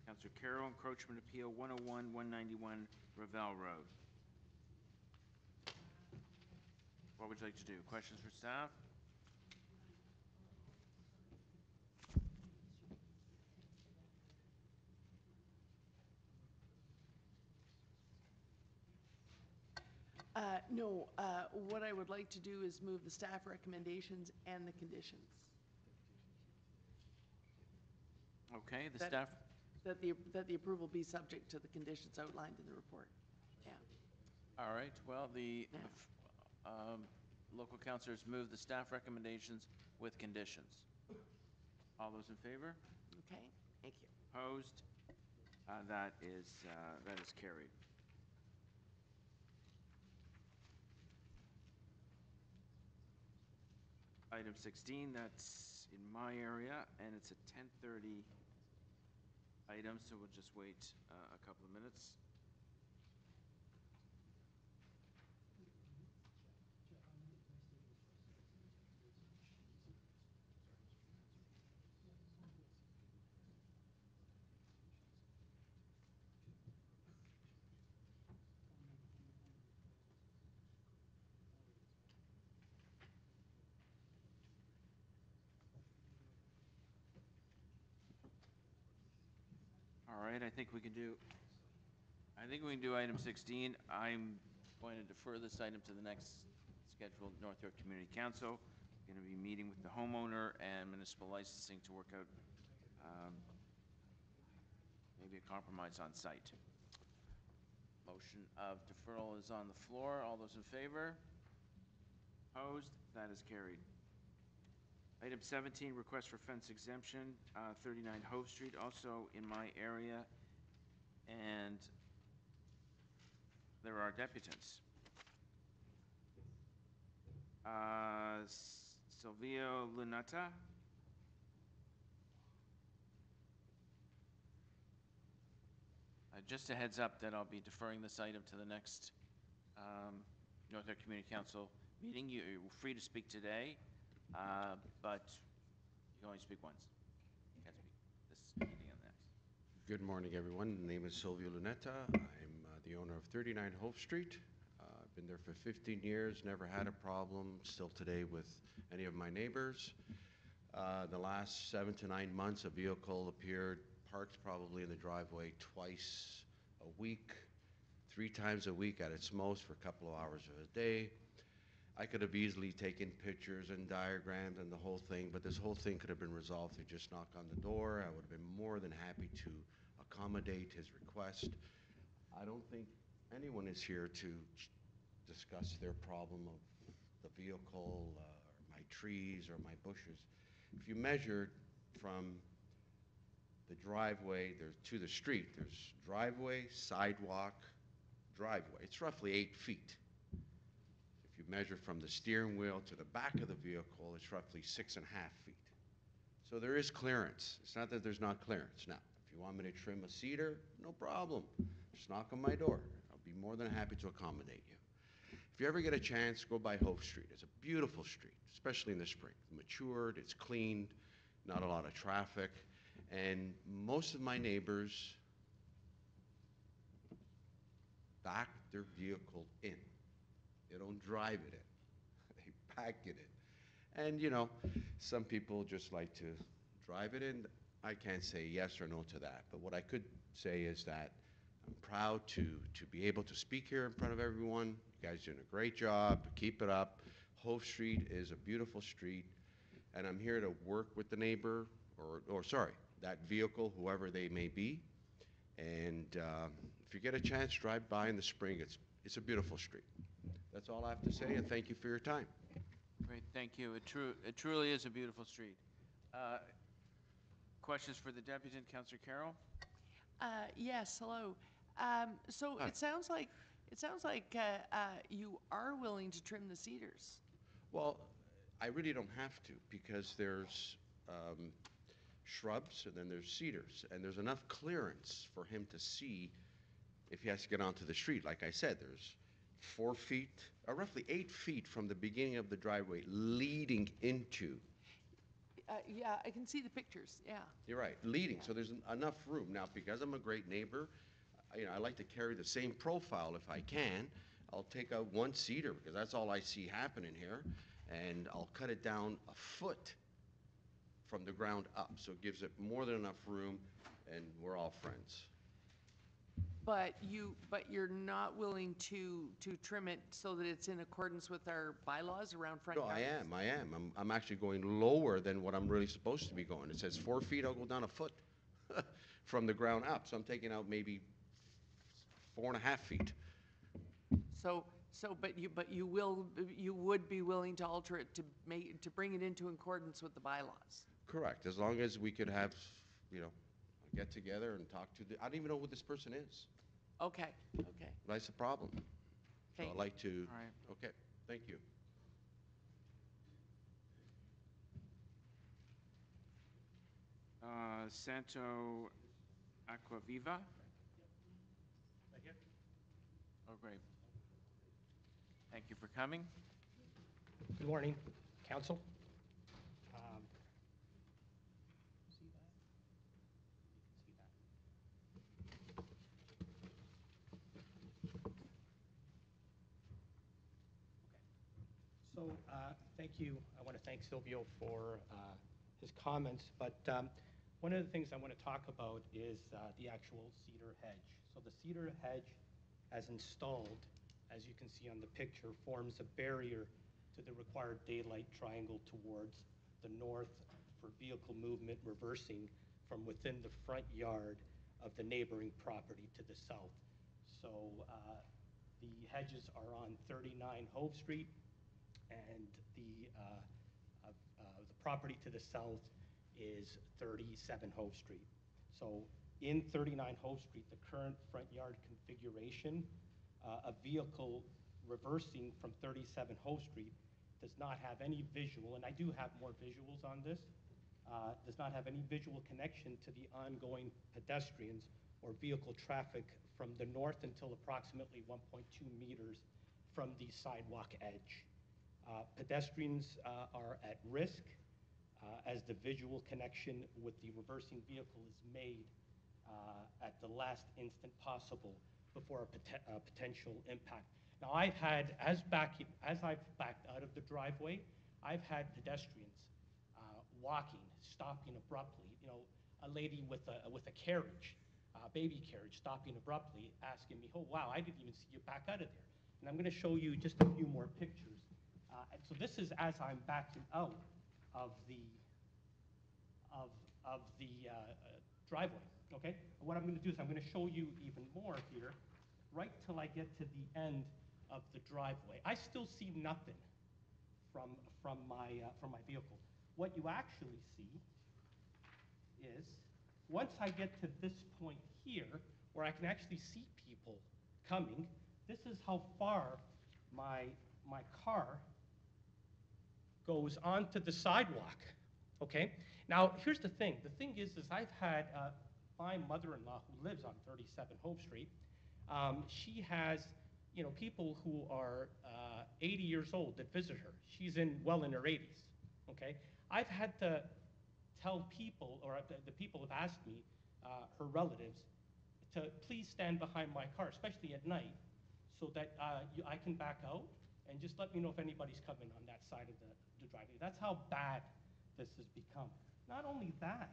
S2: Councillor Carroll, Encroachment Appeal 101-191 Ravel Road. What would you like to do? Questions for staff?
S5: No, what I would like to do is move the staff recommendations and the conditions.
S2: Okay, the staff.
S5: That the approval be subject to the conditions outlined in the report. Yeah.
S2: All right, well, the local councillors move the staff recommendations with conditions. All those in favor?
S5: Okay, thank you.
S2: Opposed? That is carried. Item 16, that's in my area, and it's a 10:30 item, so we'll just wait a couple of minutes. All right, I think we can do item 16. I'm going to defer this item to the next scheduled North York Community Council. Going to be meeting with the homeowner and municipal licensing to work out maybe a compromise on site. Motion of deferral is on the floor. All those in favor? Opposed? That is carried. Item 17, request for fence exemption, 39 Hove Street, also in my area, and there are deputants. Silvio Lunata. Just a heads up that I'll be deferring this item to the next North York Community Council meeting. You're free to speak today, but you can only speak once. You can't speak this meeting and the next.
S14: Good morning, everyone. My name is Silvio Lunetta. I'm the owner of 39 Hove Street. I've been there for 15 years, never had a problem, still today, with any of my neighbors. The last 7 to 9 months, a vehicle appeared parked probably in the driveway twice a week, 3 times a week at its most for a couple of hours of a day. I could have easily taken pictures and diagrams and the whole thing, but this whole thing could have been resolved through just knock on the door. I would have been more than happy to accommodate his request. I don't think anyone is here to discuss their problem of the vehicle, or my trees, or my bushes. If you measure from the driveway to the street, there's driveway, sidewalk, driveway. It's roughly 8 feet. If you measure from the steering wheel to the back of the vehicle, it's roughly 6.5 feet. So there is clearance. It's not that there's not clearance. Now, if you want me to trim a cedar, no problem. Just knock on my door. I'll be more than happy to accommodate you. If you ever get a chance, go by Hove Street. It's a beautiful street, especially in the spring. It's matured, it's cleaned, not a lot of traffic. And most of my neighbors back their vehicle in. They don't drive it in. They back it in. And, you know, some people just like to drive it in. I can't say yes or no to that. But what I could say is that I'm proud to be able to speak here in front of everyone. You guys are doing a great job. Keep it up. Hove Street is a beautiful street. And I'm here to work with the neighbor, or sorry, that vehicle, whoever they may be. And if you get a chance, drive by in the spring. It's a beautiful street. That's all I have to say, and thank you for your time.
S2: Great, thank you. It truly is a beautiful street. Questions for the deputant, Councillor Carroll?
S5: Yes, hello. So
S14: Hi.
S5: it sounds like you are willing to trim the cedars.
S14: Well, I really don't have to, because there's shrubs and then there's cedars, and there's enough clearance for him to see if he has to get onto the street. Like I said, there's 4 feet, or roughly 8 feet from the beginning of the driveway leading into.
S5: Yeah, I can see the pictures, yeah.
S14: You're right, leading, so there's enough room. Now, because I'm a great neighbor, I like to carry the same profile if I can. I'll take out 1 cedar, because that's all I see happening here, and I'll cut it down a foot from the ground up, so it gives it more than enough room, and we're all friends.
S5: But you're not willing to trim it so that it's in accordance with our bylaws around front
S14: No,
S5: yards?
S14: I am. I'm actually going lower than what I'm really supposed to be going. It says 4 feet, I'll go down a foot from the ground up, so I'm taking out maybe 4.5 feet.
S5: But you would be willing to alter it to bring it into accordance with the bylaws?
S14: Correct, as long as we could have, a get together and talk to I don't even know who this person is.
S5: Okay.
S14: That's the problem. So
S5: Okay.
S14: I'd like to.
S2: All right.
S14: Okay, thank you.
S2: Santo Aquaviva?
S10: Right here?
S2: Oh, great. Thank you for coming.
S15: Good morning, Council. See that? You can see that. Okay. So, thank you. I want to thank Silvio for his comments, but one of the things I want to talk about is the actual cedar hedge. So the cedar hedge, as installed, as you can see on the picture, forms a barrier to the required daylight triangle towards the north for vehicle movement reversing from within the front yard of the neighboring property to the south. So the hedges are on 39 Hove Street, and the property to the south is 37 Hove Street. So in 39 Hove Street, the current front yard configuration, a vehicle reversing from 37 Hove Street does not have any visual, and I do have more visuals on this, does not have any visual connection to the ongoing pedestrians or vehicle traffic from the north until approximately 1.2 meters from the sidewalk edge. Pedestrians are at risk as the visual connection with the reversing vehicle is made at the last instant possible before a potential impact. Now, I've had, as I've backed out of the driveway, I've had pedestrians walking, stopping abruptly. You know, a lady with a carriage, a baby carriage, stopping abruptly, asking me, "Oh, wow, I didn't even see you back out of there." And I'm going to show you just a few more pictures. So this is as I'm backing out of the driveway. Okay. And what I'm going to do is I'm going to show you even more here, right till I get to the end of the driveway. I still see nothing from my vehicle. What you actually see is once I get to this point here, where I can actually see people coming, this is how far my car goes onto the sidewalk. Okay. Now here's the thing. The thing is I've had my mother-in-law who lives on 37 Hove Street. She has, you know, people who are 80 years old that visit her. She's well in her 80s. Okay. I've had to tell people, or the people have asked me, her relatives, to please stand behind my car, especially at night, so that I can back out and just let me know if anybody's coming on that side of the driveway. That's how bad this has become. Not only that,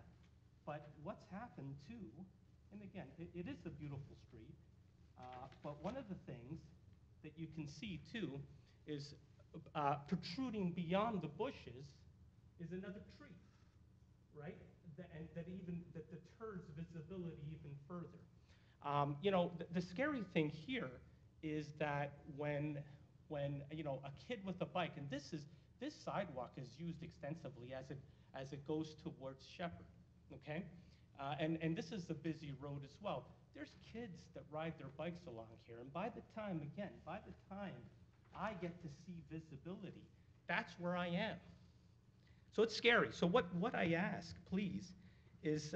S15: but what's happened too, and again, it is a beautiful street, but one of the things that you can see too is protruding beyond the bushes is another tree, right? And that deters visibility even further. You know, the scary thing here is that when you know, a kid with a bike, and this sidewalk is used extensively as it goes towards Shepherd, okay? And this is a busy road as well. There's kids that ride their bikes along here, and by the time I get to see visibility, that's where I am. So it's scary. So what I ask, please, is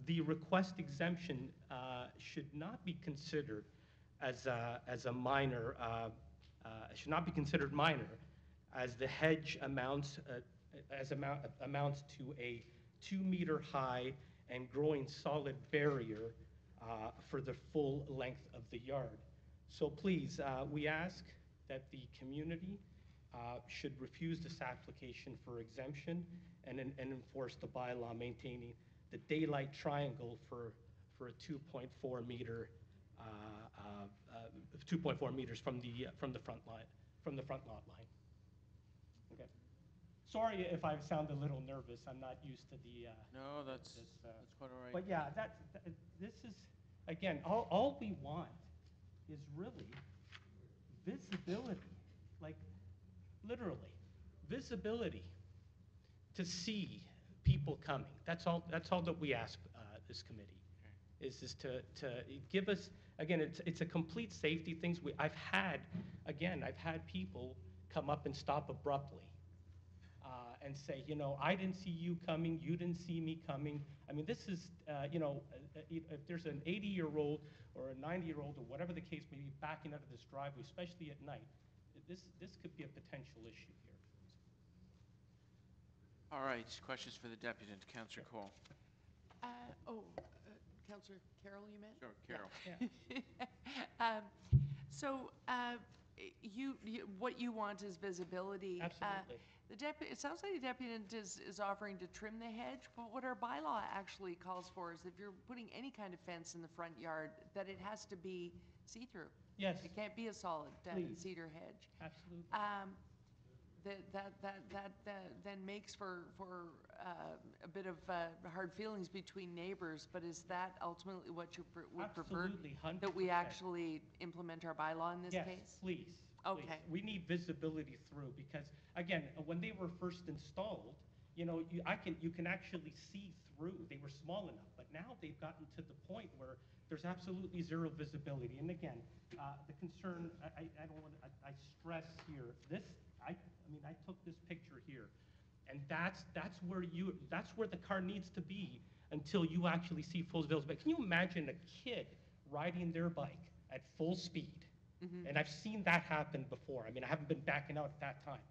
S15: the request exemption should not be considered as a minor, should not be considered minor, as the hedge amounts to a 2-meter high and growing solid barrier for the full length of the yard. So please, we ask that the community should refuse this application for exemption and enforce the bylaw maintaining the daylight triangle for a 2.4 meter, 2.4 meters from the front lot line. Okay. Sorry if I sound a little nervous. I'm not used to the.
S2: No, that's quite all right.
S15: But yeah, this is, again, all we want is really visibility, like literally visibility to see people coming. That's all that we ask this committee, is to give us, again, it's a complete safety thing. I've had people come up and stop abruptly and say, you know, I didn't see you coming, you didn't see me coming. I mean, this is, you know, if there's an 80-year-old or a 90-year-old or whatever the case may be backing out of this driveway, especially at night, this could be a potential issue here.
S2: All right, questions for the deputant, Councillor Cole.
S5: Councillor Carroll, you meant?
S2: Sure, Carroll.
S5: Yeah. So what you want is visibility.
S15: Absolutely.
S5: It sounds like the deputant is offering to trim the hedge, but what our bylaw actually calls for is if you're putting any kind of fence in the front yard, that it has to be see-through.
S15: Yes.
S5: It can't be a solid cedar hedge.
S15: Absolutely.
S5: That then makes for a bit of hard feelings between neighbors, but is that ultimately what you would prefer?
S15: Absolutely, 100%.
S5: That we actually implement our bylaw in this case?
S15: Yes, please.
S5: Okay.
S15: Please. We need visibility through because, again, when they were first installed, you know, you can actually see through. They were small enough, but now they've gotten to the point where there's absolutely zero visibility. And again, the concern, I don't want to, I stress here, I mean, I took this picture here, and that's where the car needs to be until you actually see full visibility. But can you imagine a kid riding their bike at full speed?
S5: Mhm.
S15: And I've seen that happen before. I mean, I haven't been backing out at that time.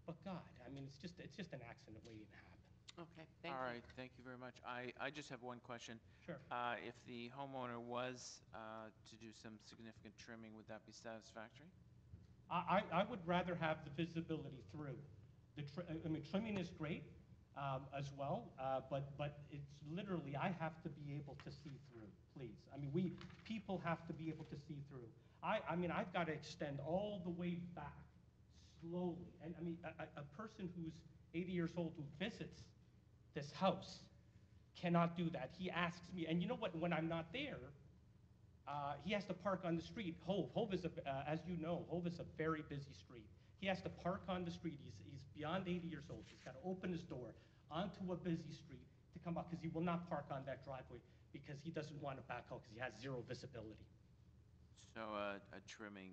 S15: But God, I mean, it's just an accident waiting to happen.
S5: Okay, thank you.
S2: All right, thank you very much. I just have one question.
S15: Sure.
S2: If the homeowner was to do some significant trimming, would that be satisfactory?
S15: I would rather have the visibility through. I mean, trimming is great as well, but it's literally, I have to be able to see through, please. I mean, people have to be able to see through. I mean, I've got to extend all the way back slowly. And I mean, a person who's 80 years old who visits this house cannot do that. He asks me, and you know what, when I'm not there, he has to park on the street. Hove is, as you know, Hove is a very busy street. He has to park on the street. He's beyond 80 years old. He's got to open his door onto a busy street to come up, because he will not park on that driveway because he doesn't want to back out because he has zero visibility.
S2: So a trimming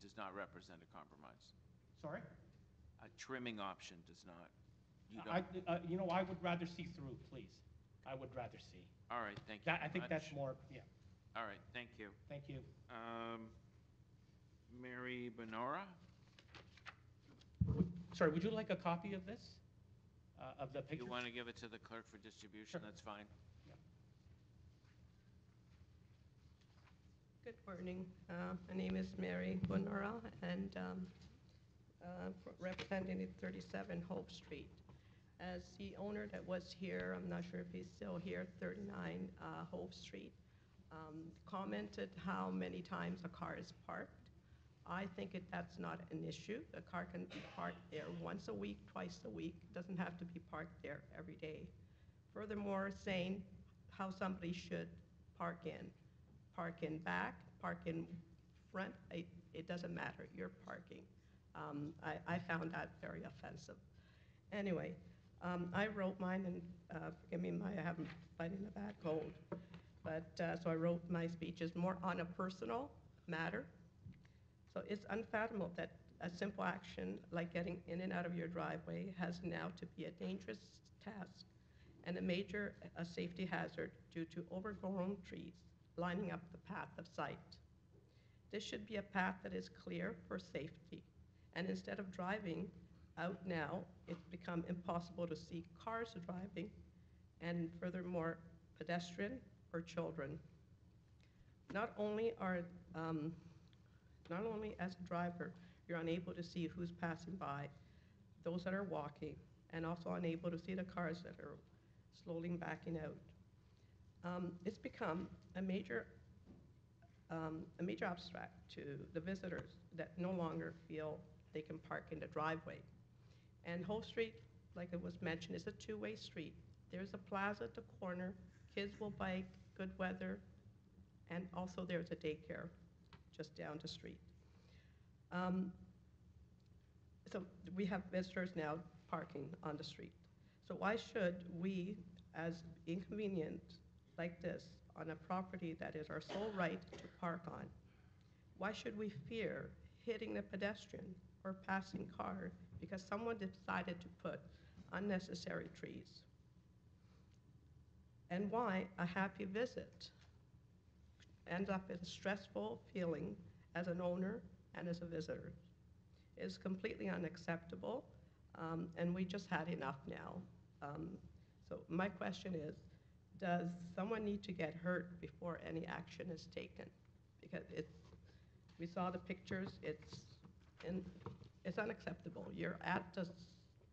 S2: does not represent a compromise?
S15: Sorry?
S2: A trimming option does not? You don't?
S15: You know, I would rather see through, please. I would rather see.
S2: All right, thank you.
S15: I think that's more, yeah.
S2: All right, thank you.
S15: Thank you.
S2: Mary Benora?
S15: Sorry, would you like a copy of this, of the picture?
S2: You want to give it to the clerk for distribution?
S15: Sure.
S2: That's fine.
S16: Good morning. My name is Mary Bunora, and representing 37 Hope Street. As the owner that was here, I'm not sure if he's still here, 39 Hope Street, commented how many times a car is parked. I think that's not an issue. A car can be parked there once a week, twice a week. It doesn't have to be parked there every day. Furthermore, saying how somebody should park in back, park in front, it doesn't matter, you're parking. I found that very offensive. Anyway, I wrote mine, and forgive me, I haven't fighting a bad cold, but so I wrote my speeches more on a personal matter. So it's unfathomable that a simple action like getting in and out of your driveway has now to be a dangerous task and a major safety hazard due to overgrown trees lining up the path of sight. This should be a path that is clear for safety, and instead of driving out now, it's become impossible to see cars driving, and furthermore, pedestrian or children. Not only as a driver, you're unable to see who's passing by, those that are walking, and also unable to see the cars that are slowly backing out. It's become a major obstacle to the visitors that no longer feel they can park in the driveway. And Hove Street, like it was mentioned, is a two-way street. There's a plaza at the corner, kids will bike, good weather, and also there's a daycare just down the street. So we have visitors now parking on the street. So why should we, as inconvenient like this, on a property that is our sole right to park on, why should we fear hitting the pedestrian or passing car because someone decided to put unnecessary trees? And why a happy visit ends up with a stressful feeling as an owner and as a visitor? It is completely unacceptable, and we just had enough now. So my question is, does someone need to get hurt before any action is taken? Because we saw the pictures, it's unacceptable. You're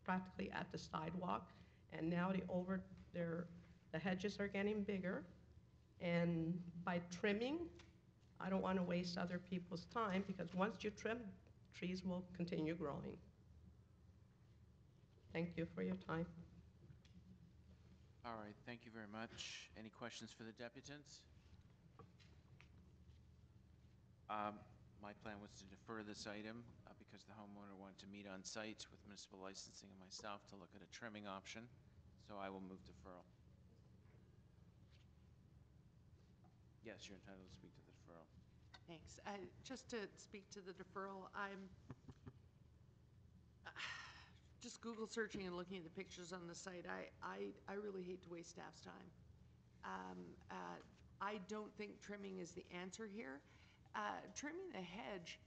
S16: practically at the sidewalk, and now the hedges are getting bigger, and by trimming, I don't want to waste other people's time, because once you trim, trees will continue growing. Thank you for your time.
S2: All right, thank you very much. Any questions for the deputants? My plan was to defer this item because the homeowner wanted to meet on site with municipal licensing and myself to look at a trimming option, so I will move deferral. Yes, you're entitled to speak to the deferral.
S5: Thanks. Just to speak to the deferral, I'm just Google searching and looking at the pictures on the site. I really hate to waste staff's time. I don't think trimming is the answer here. Trimming the hedge,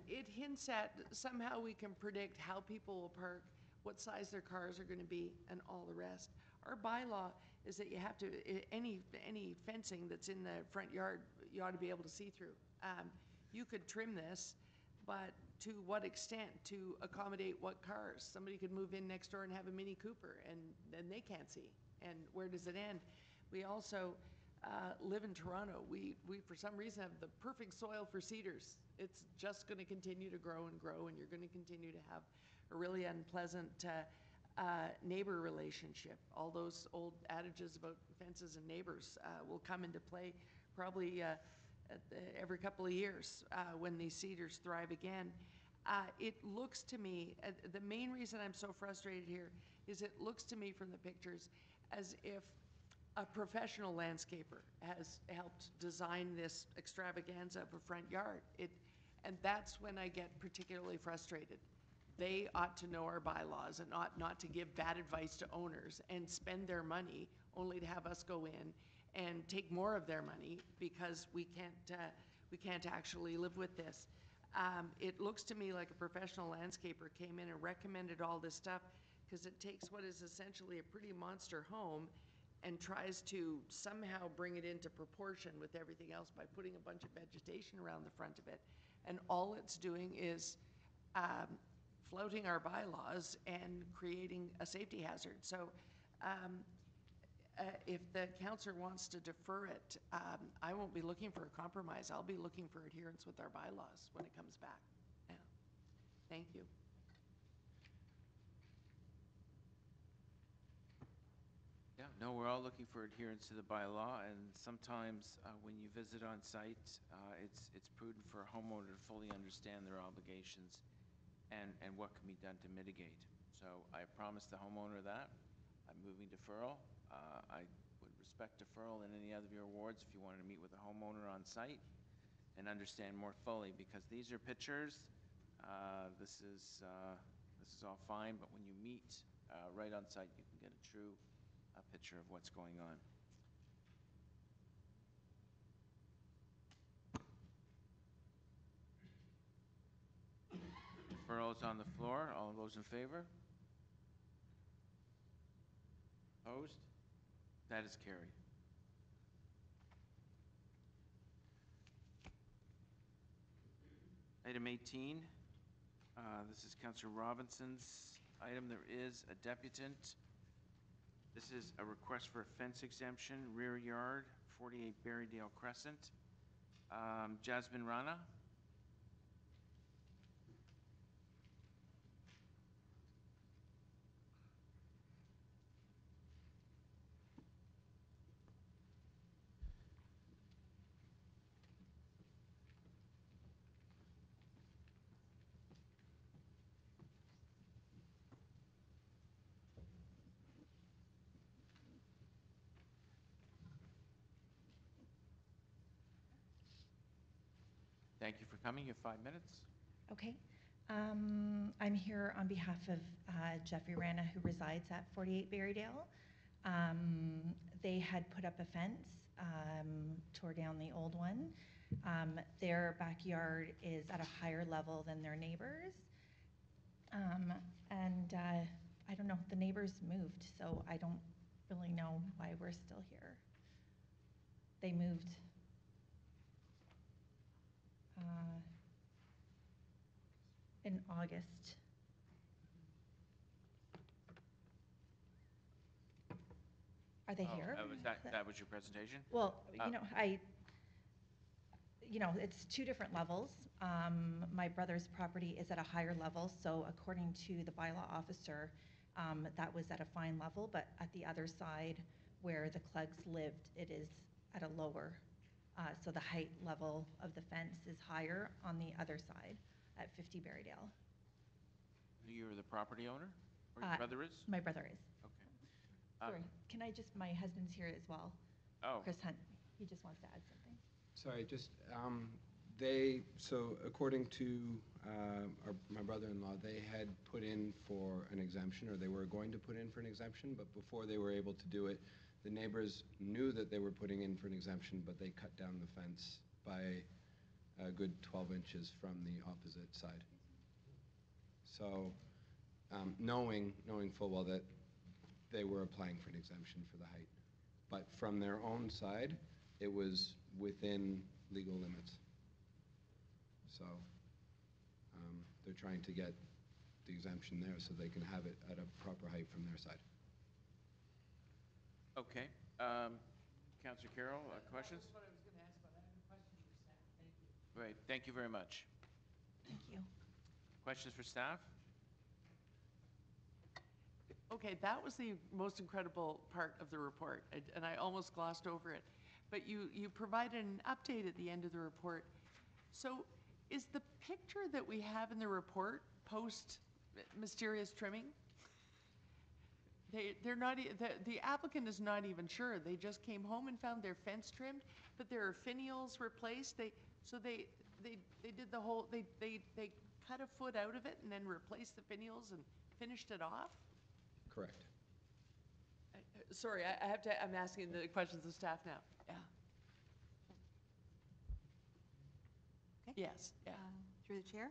S5: it hints at somehow we can predict how people will park, what size their cars are going to be, and all the rest. Our bylaw is that you have to, any fencing that's in the front yard, you ought to be able to see through. You could trim this, but to what extent? To accommodate what cars? Somebody could move in next door and have a Mini Cooper, and then they can't see. And where does it end? We also live in Toronto. We for some reason have the perfect soil for cedars. It's just going to continue to grow and grow, and you're going to continue to have a really unpleasant neighbor relationship. All those old adages about fences and neighbors will come into play probably every couple of years when these cedars thrive again. It looks to me, the main reason I'm so frustrated here is it looks to me from the pictures as if a professional landscaper has helped design this extravaganza of a front yard. And that's when I get particularly frustrated. They ought to know our bylaws and ought not to give bad advice to owners and spend their money only to have us go in and take more of their money because we can't actually live with this. It looks to me like a professional landscaper came in and recommended all this stuff because it takes what is essentially a pretty monster home and tries to somehow bring it into proportion with everything else by putting a bunch of vegetation around the front of it. And all it's doing is flouting our bylaws and creating a safety hazard. So if the councillor wants to defer it, I won't be looking for a compromise. I'll be looking for adherence with our bylaws when it comes back. Yeah. Thank you.
S2: Yeah, no, we're all looking for adherence to the bylaw, and sometimes when you visit on site, it's prudent for a homeowner to fully understand their obligations and what can be done to mitigate. So I promised the homeowner that. I'm moving deferral. I would respect deferral in any other of your wards if you wanted to meet with a homeowner on site and understand more fully, because these are pictures. This is all fine, but when you meet right on site, you can get a true picture of what's going on. Deferral is on the floor. All those in favor? Opposed? That is carried. Item 18. This is Councillor Robinson's item. There is a deputant. This is a request for a fence exemption, rear yard, 48 Barrydale Crescent. Jasmine Rana. Thank you for coming. You have 5 minutes.
S17: Okay. I'm here on behalf of Jeffrey Rana, who resides at 48 Barrydale. They had put up a fence, tore down the old one. Their backyard is at a higher level than their neighbors. And I don't know, the neighbors moved, so I don't really know why we're still here. They moved in August. Are they here?
S2: That was your presentation?
S17: Well, it's two different levels. My brother's property is at a higher level, so according to the bylaw officer, that was at a fine level, but at the other side where the Clugs lived, it is at a lower So the height level of the fence is higher on the other side at 50 Barrydale.
S2: You're the property owner? Or your brother is?
S17: My brother is.
S2: Okay.
S17: Sorry, can I just, my husband's here as well.
S2: Oh.
S17: Chris Hunt, he just wants to add something.
S18: Sorry, just, so according to my brother-in-law, they had put in for an exemption, or they were going to put in for an exemption, but before they were able to do it, the neighbors knew that they were putting in for an exemption, but they cut down the fence by a good 12 inches from the opposite side. So, knowing full well that they were applying for an exemption for the height. But from their own side, it was within legal limits. So they're trying to get the exemption there so they can have it at a proper height from their side.
S2: Okay. Councillor Carroll, questions?
S5: That's what I was going to ask, but I have a question for staff. Thank you.
S2: Right. Thank you very much.
S17: Thank you.
S2: Questions for staff?
S5: Okay, that was the most incredible part of the report, and I almost glossed over it. But you provided an update at the end of the report. So is the picture that we have in the report post mysterious trimming? They're not, the applicant is not even sure. They just came home and found their fence trimmed, but there are finials replaced. They did the whole, they cut a foot out of it and then replaced the finials and finished it off?
S18: Correct.
S5: Sorry, I'm asking the questions of staff now. Yeah.
S19: Okay.
S5: Yes, yeah.
S19: Through the chair,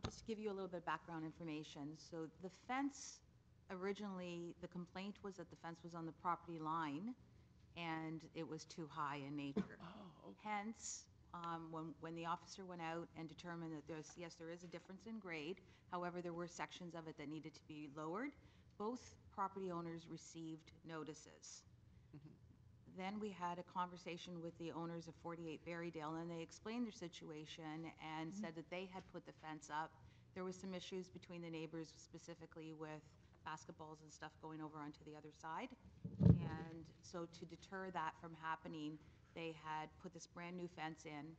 S19: just to give you a little bit of background information. So the fence, originally, the complaint was that the fence was on the property line and it was too high in nature.
S5: Oh, okay.
S19: Hence, when the officer went out and determined that there is a difference in grade, however, there were sections of it that needed to be lowered, both property owners received notices. Then we had a conversation with the owners of 48 Barrydale, and they explained their situation and said that they had put the fence up. There was some issues between the neighbors, specifically with basketballs and stuff going over onto the other side. And so to deter that from happening, they had put this brand new fence in,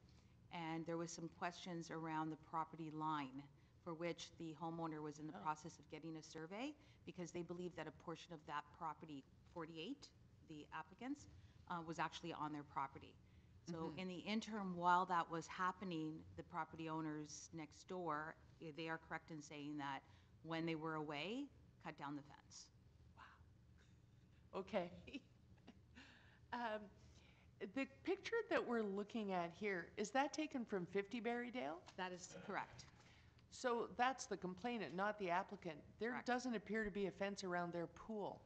S19: and there was some questions around the property line, for which the homeowner was in the process of getting a survey, because they believed that a portion of that property, 48, the applicants, was actually on their property. So in the interim, while that was happening, the property owners next door, they are correct in saying that when they were away, cut down the fence.
S5: Wow. Okay. The picture that we're looking at here, is that taken from 50 Barrydale?
S19: That is correct.
S5: So that's the complainant, not the applicant. There
S19: Correct.
S5: doesn't appear to be a fence around their pool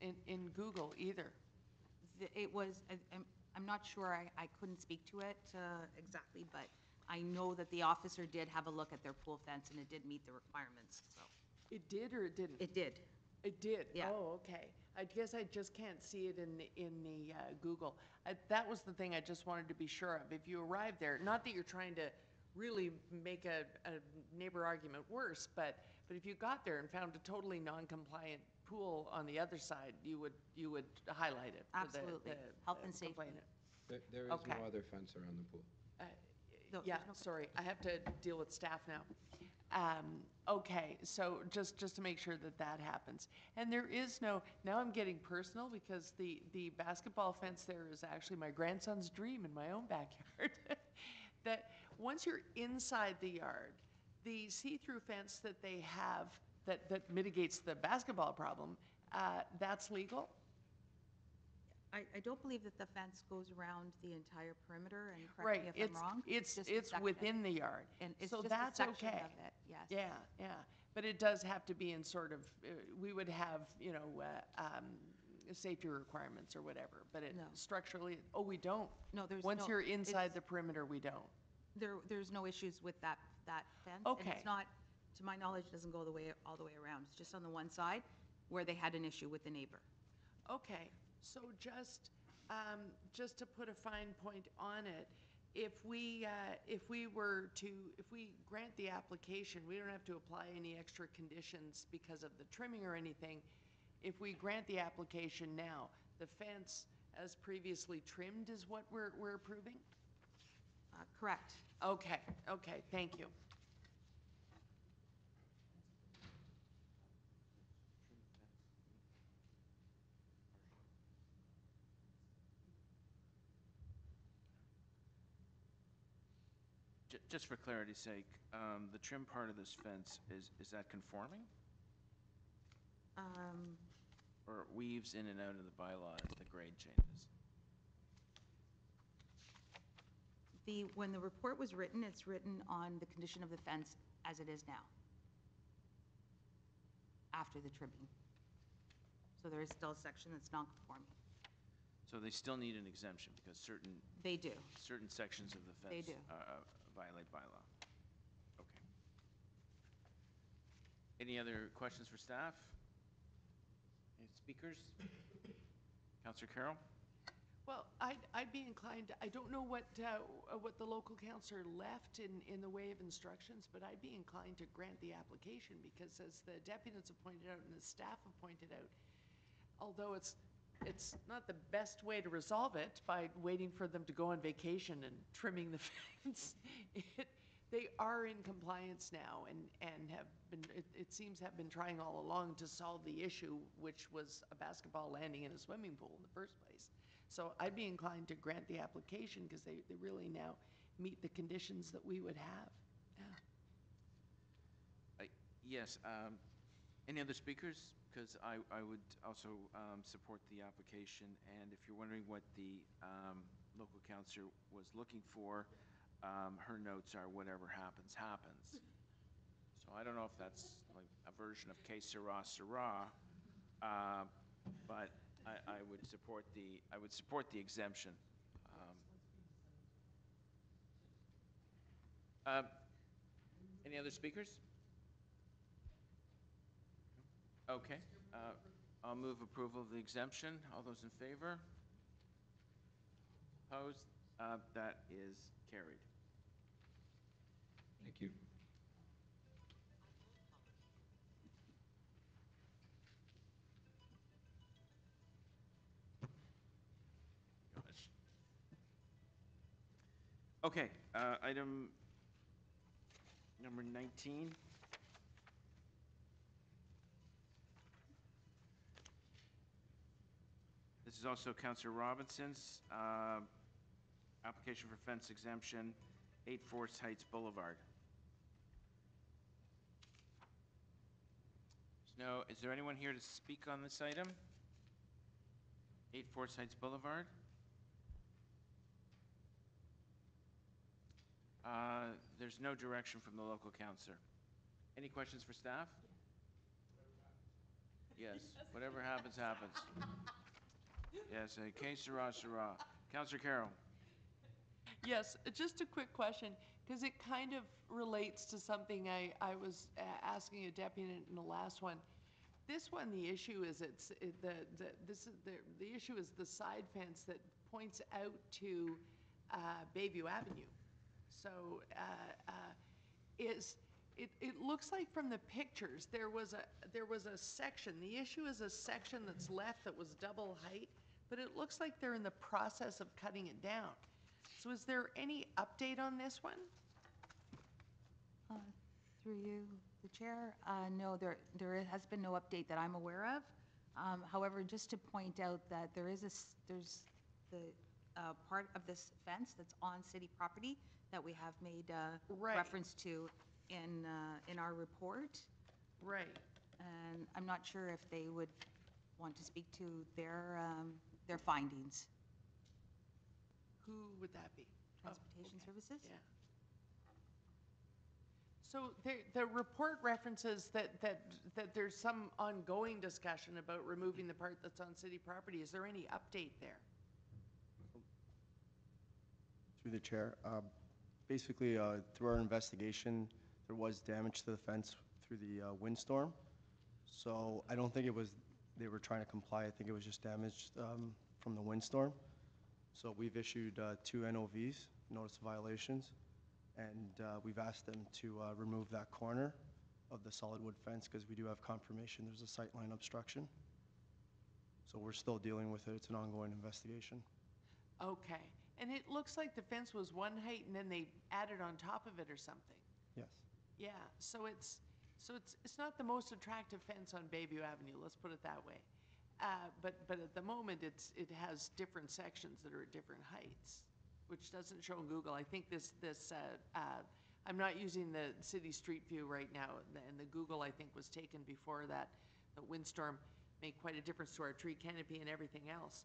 S5: in Google either.
S19: It was, I'm not sure, I couldn't speak to it exactly, but I know that the officer did have a look at their pool fence and it did meet the requirements, so.
S5: It did or it didn't?
S19: It did.
S5: It did?
S19: Yeah.
S5: Oh, okay. I guess I just can't see it in the Google. That was the thing I just wanted to be sure of. If you arrive there, not that you're trying to really make a neighbor argument worse, but if you got there and found a totally non-compliant pool on the other side, you would highlight it.
S19: Absolutely. Health and safety.
S5: Complainant.
S18: There is
S5: Okay.
S18: no other fence around the pool.
S5: Yeah, sorry, I have to deal with staff now. Okay, so just to make sure that happens. And there is no, now I'm getting personal because the basketball fence there is actually my grandson's dream in my own backyard. That once you're inside the yard, the see-through fence that they have that mitigates the basketball problem, that's legal?
S19: I don't believe that the fence goes around the entire perimeter, and correct me if I'm wrong.
S5: It's
S19: just a section.
S5: within the yard.
S19: And it's
S5: so
S19: just
S5: that's
S19: a section
S5: okay.
S19: of it, yes.
S5: Yeah. But it does have to be in sort of, we would have, safety requirements or whatever, but it
S19: No.
S5: structurally, we don't.
S19: No, there's
S5: Once
S19: no-
S5: you're inside
S19: it's-
S5: the perimeter, we don't.
S19: There's no issues with that fence.
S5: Okay.
S19: And it's not, to my knowledge, it doesn't go all the way around. It's just on the one side where they had an issue with the neighbor.
S5: Okay, so just to put a fine point on it, if we grant the application, we don't have to apply any extra conditions because of the trimming or anything. If we grant the application now, the fence as previously trimmed is what we're approving?
S19: Correct.
S5: Okay, okay, thank you.
S2: Just for clarity's sake, the trim part of this fence, is that conforming? Or it weaves in and out of the bylaw as the grade changes?
S19: When the report was written, it's written on the condition of the fence as it is now, after the trimming. So there is still a section that's not conforming.
S2: So they still need an exemption because certain...
S19: They do.
S2: Certain sections of the fence...
S19: They do.
S2: Violate bylaw. Okay. Any other questions for staff? Any speakers? Councillor Carroll?
S5: Well, I'd be inclined, I don't know what the local councillor left in the way of instructions, but I'd be inclined to grant the application because as the deputies have pointed out and the staff have pointed out, although it's not the best way to resolve it by waiting for them to go on vacation and trimming the fence. They are in compliance now and have been, it seems, have been trying all along to solve the issue, which was a basketball landing in a swimming pool in the first place. So I'd be inclined to grant the application because they really now meet the conditions that we would have. Yeah.
S2: Yes. Any other speakers? Because I would also support the application, and if you're wondering what the local councillor was looking for, her notes are whatever happens, happens. So I don't know if that's like a version of que sera, sera, but I would support the exemption. Any other speakers? Okay. I'll move approval of the exemption. All those in favor? Opposed? That is carried.
S18: Thank you.
S2: Okay, item number 19. This is also Councillor Robinson's application for fence exemption, 8 Forest Heights Boulevard. No, is there anyone here to speak on this item? 8 Forest Heights Boulevard? There's no direction from the local councillor. Any questions for staff? Yes, whatever happens, happens. Yes, que sera, sera. Councillor Carroll.
S5: Yes, just a quick question, because it kind of relates to something I was asking a deputy in the last one. This one, the issue is the issue is the side fence that points out to Bayview Avenue. So it looks like from the pictures there was a section. The issue is a section that's left that was double height, but it looks like they're in the process of cutting it down. So is there any update on this one?
S19: Through you, the chair, no, there has been no update that I'm aware of. However, just to point out that there's the part of this fence that's on city property that we have made reference to in our report.
S5: Right.
S19: And I'm not sure if they would want to speak to their findings.
S5: Who would that be?
S19: Transportation Services?
S5: Yeah. So the report references that there's some ongoing discussion about removing the part that's on city property. Is there any update there?
S20: Through the chair, basically through our investigation, there was damage to the fence through the windstorm. So I don't think it was they were trying to comply. I think it was just damaged from the windstorm. So we've issued 2 NOVs, notice of violations, and we've asked them to remove that corner of the solid wood fence because we do have confirmation there's a sightline obstruction. So we're still dealing with it. It's an ongoing investigation.
S5: Okay. And it looks like the fence was one height and then they added on top of it or something.
S20: Yes.
S5: Yeah, so it's not the most attractive fence on Bayview Avenue, let's put it that way. But at the moment, it has different sections that are at different heights, which doesn't show in Google. I think I'm not using the city street view right now, and the Google, I think, was taken before that. The windstorm made quite a difference to our tree canopy and everything else.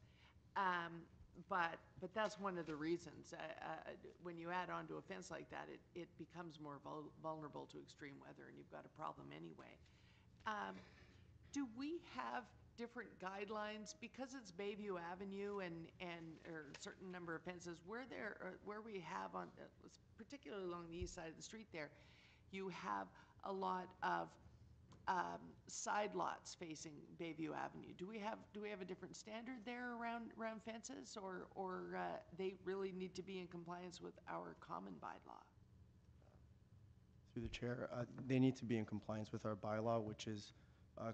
S5: But that's one of the reasons. When you add onto a fence like that, it becomes more vulnerable to extreme weather, and you've got a problem anyway. Do we have different guidelines because it's Bayview Avenue and or a certain number of fences where we have on, particularly along the east side of the street there, you have a lot of side lots facing Bayview Avenue. Do we have a different standard there around fences, or they really need to be in compliance with our common bylaw?
S20: Through the chair, they need to be in compliance with our bylaw, which is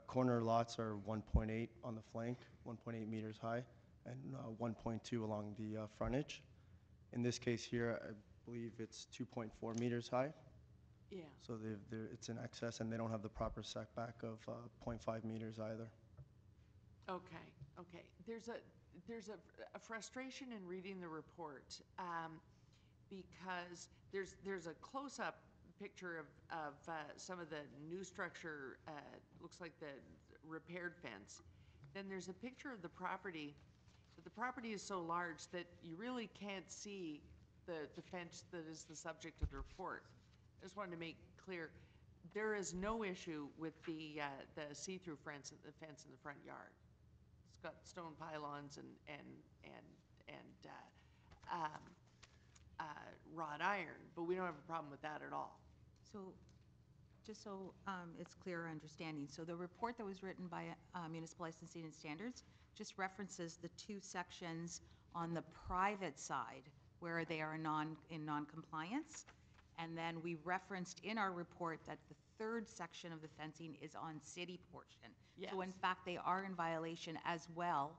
S20: corner lots are 1.8 on the flank, 1.8 meters high, and 1.2 along the frontage. In this case here, I believe it's 2.4 meters high.
S5: Yeah.
S20: So it's in excess, and they don't have the proper setback of 0.5 meters either.
S5: Okay. There's a frustration in reading the report because there's a close-up picture of some of the new structure, looks like the repaired fence. Then there's a picture of the property, but the property is so large that you really can't see the fence that is the subject of the report. I just wanted to make clear, there is no issue with the see-through fence in the front yard. It's got stone pylons and wrought iron, but we don't have a problem with that at all.
S19: So, just so it's clear understanding, so the report that was written by Municipal Licensing and Standards just references the two sections on the private side where they are in non-compliance, and then we referenced in our report that the third section of the fencing is on city portion.
S5: Yes.
S19: So in fact, they are in violation as well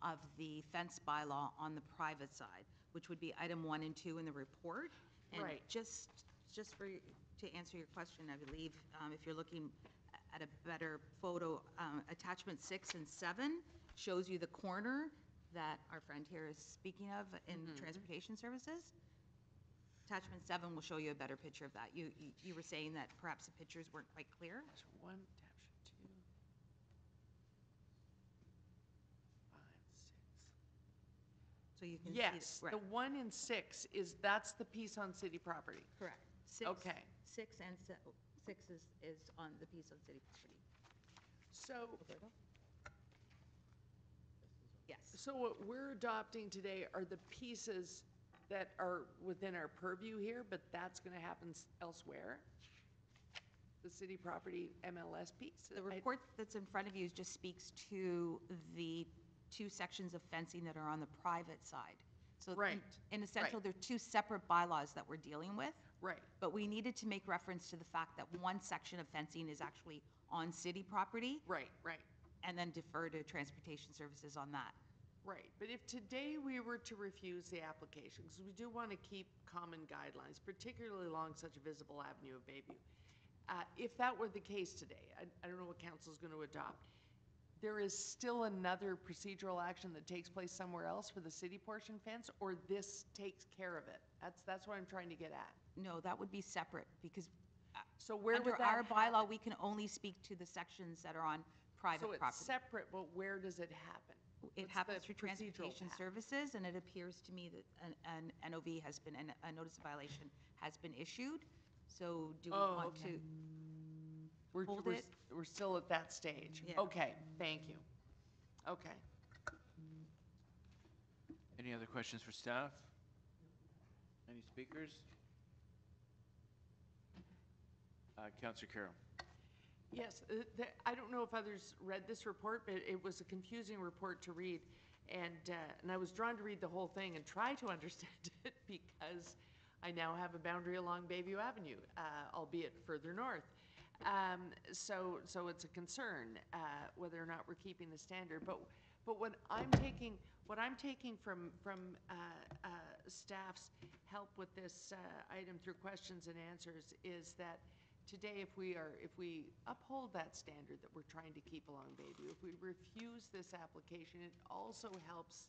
S19: of the fence bylaw on the private side, which would be item 1 and 2 in the report. And
S5: right.
S19: Just to answer your question, I believe if you're looking at a better photo, attachment 6 and 7 shows you the corner that our friend here is speaking of in transportation services. Attachment 7 will show you a better picture of that. You were saying that perhaps the pictures weren't quite clear?
S5: There's 1, attachment 2, 5, 6.
S19: So you can
S5: yes,
S19: see
S5: the 1 and 6 that's the piece on city property.
S19: Correct. 6 is on the piece on city property.
S5: So,
S19: yes.
S5: So what we're adopting today are the pieces that are within our purview here, but that's going to happen elsewhere? The city property MLS piece?
S19: The report that's in front of you just speaks to the 2 sections of fencing that are on the private side. So
S5: right.
S19: in essential,
S5: right.
S19: they're 2 separate bylaws that we're dealing with.
S5: Right.
S19: But we needed to make reference to the fact that one section of fencing is actually on city property.
S5: Right.
S19: And then defer to transportation services on that.
S5: Right, but if today we were to refuse the application, because we do want to keep common guidelines, particularly along such a visible avenue of Bayview, if that were the case today, I don't know what council is going to adopt, there is still another procedural action that takes place somewhere else for the city portion fence, or this takes care of it? That's what I'm trying to get at.
S19: No, that would be separate, because
S5: so where
S19: under
S5: would that
S19: our bylaw,
S5: happen?
S19: we can only speak to the sections that are on private property.
S5: So it's separate, but where does it happen?
S19: It happens through transportation services, and it appears to me that an NOV has been, a notice of violation has been issued. So do we want to hold it?
S5: We're still at that stage.
S19: Yeah.
S5: Okay, thank you. Okay.
S2: Any other questions for staff? Any speakers? Councillor Carroll.
S5: Yes, I don't know if others read this report, but it was a confusing report to read, and I was drawn to read the whole thing and try to understand it because I now have a boundary along Bayview Avenue, albeit further north. So it's a concern whether or not we're keeping the standard. But But what I'm taking from staff's help with this item through questions and answers is that today, if we uphold that standard that we're trying to keep along Bayview, if we refuse this application, it also helps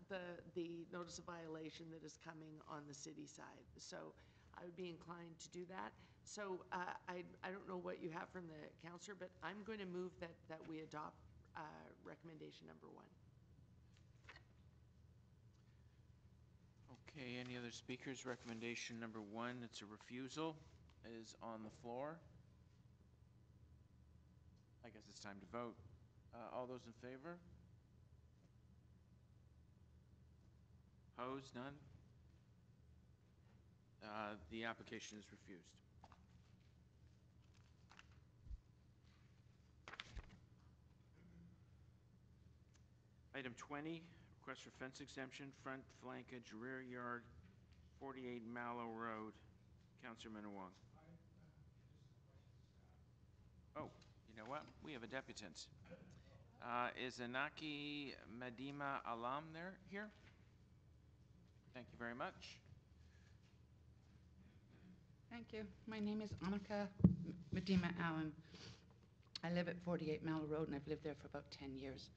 S5: the notice of violation that is coming on the city side. So I would be inclined to do that. So I don't know what you have from the councillor, but I'm going to move that we adopt recommendation number 1.
S2: Okay, any other speakers? Recommendation number 1, it's a refusal, is on the floor. I guess it's time to vote. All those in favor? Opposed? None? The application is refused. Item 20, request for fence exemption, front flankage, rear yard, 48 Mallow Road. Councillor Minawong. Oh, you know what? We have a deputant. Is Anaki Madima Alam here? Thank you very much.
S21: Thank you. My name is Annika Medima Allen. I live at 48 Mallow Road, and I've lived there for about 10 years.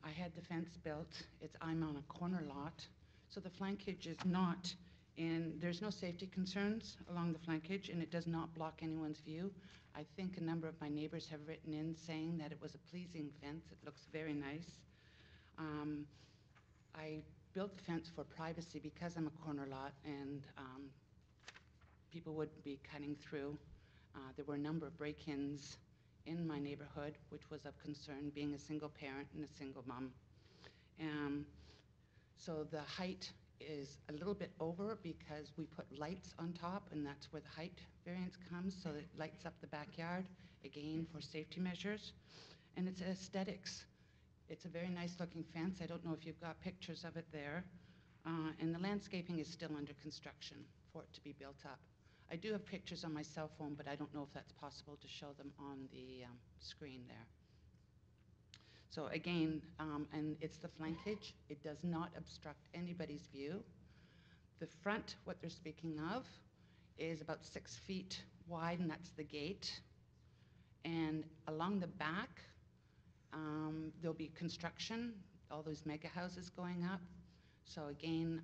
S21: I had the fence built. I'm on a corner lot, so the flankage is not there's no safety concerns along the flankage, and it does not block anyone's view. I think a number of my neighbors have written in saying that it was a pleasing fence. It looks very nice. I built the fence for privacy because I'm a corner lot, and people would be cutting through. There were a number of break-ins in my neighborhood, which was of concern, being a single parent and a single mom. So the height is a little bit over because we put lights on top, and that's where the height variance comes, so it lights up the backyard, again, for safety measures. And it's aesthetics. It's a very nice looking fence. I don't know if you've got pictures of it there. And the landscaping is still under construction for it to be built up. I do have pictures on my cell phone, but I don't know if that's possible to show them on the screen there. So again, and it's the flankage. It does not obstruct anybody's view. The front, what they're speaking of, is about 6 feet wide, and that's the gate. And along the back, there'll be construction, all those mega houses going up. So again,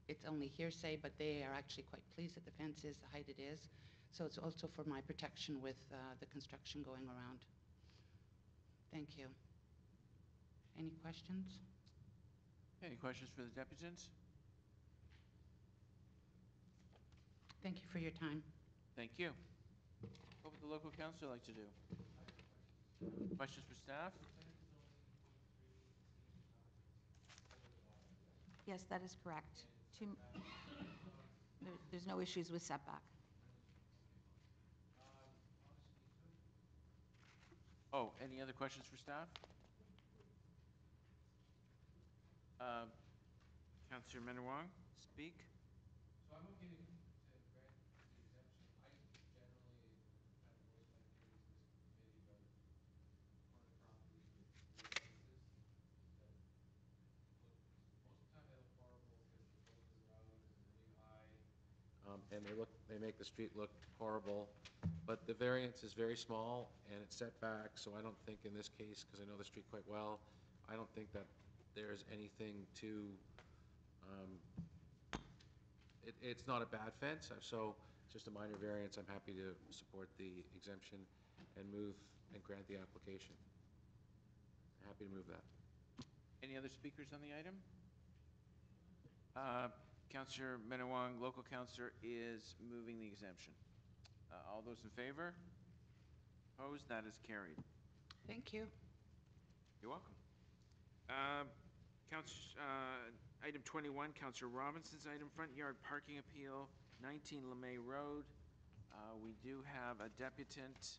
S21: it's only hearsay, but they are actually quite pleased that the fence is the height it is. So it's also for my protection with the construction going around. Thank you. Any questions?
S2: Any questions for the deputants?
S21: Thank you for your time.
S2: Thank you. What would the local council like to do? Questions for staff?
S19: Yes, that is correct. There's no issues with setback.
S2: Oh, any other questions for staff? Councillor Minawong, speak.
S7: So I'm okay to grant the exemption. I generally have voiced my opinions in this committee about corner properties with rear fences that look, most of the time they look horrible because the fences are out and they're really high. And they make the street look horrible. But the variance is very small and it's set back, so I don't think in this case, because I know the street quite well, I don't think that there's anything to, it's not a bad fence, so it's just a minor variance. I'm happy to support the exemption and move and grant the application. I'm happy to move that.
S2: Any other speakers on the item? Councillor Minawong, local councillor, is moving the exemption. All those in favor? Opposed? That is carried.
S21: Thank you.
S2: You're welcome. Item 21, Councillor Robinson's item, front yard parking appeal, 19 LeMay Road. We do have a deputant,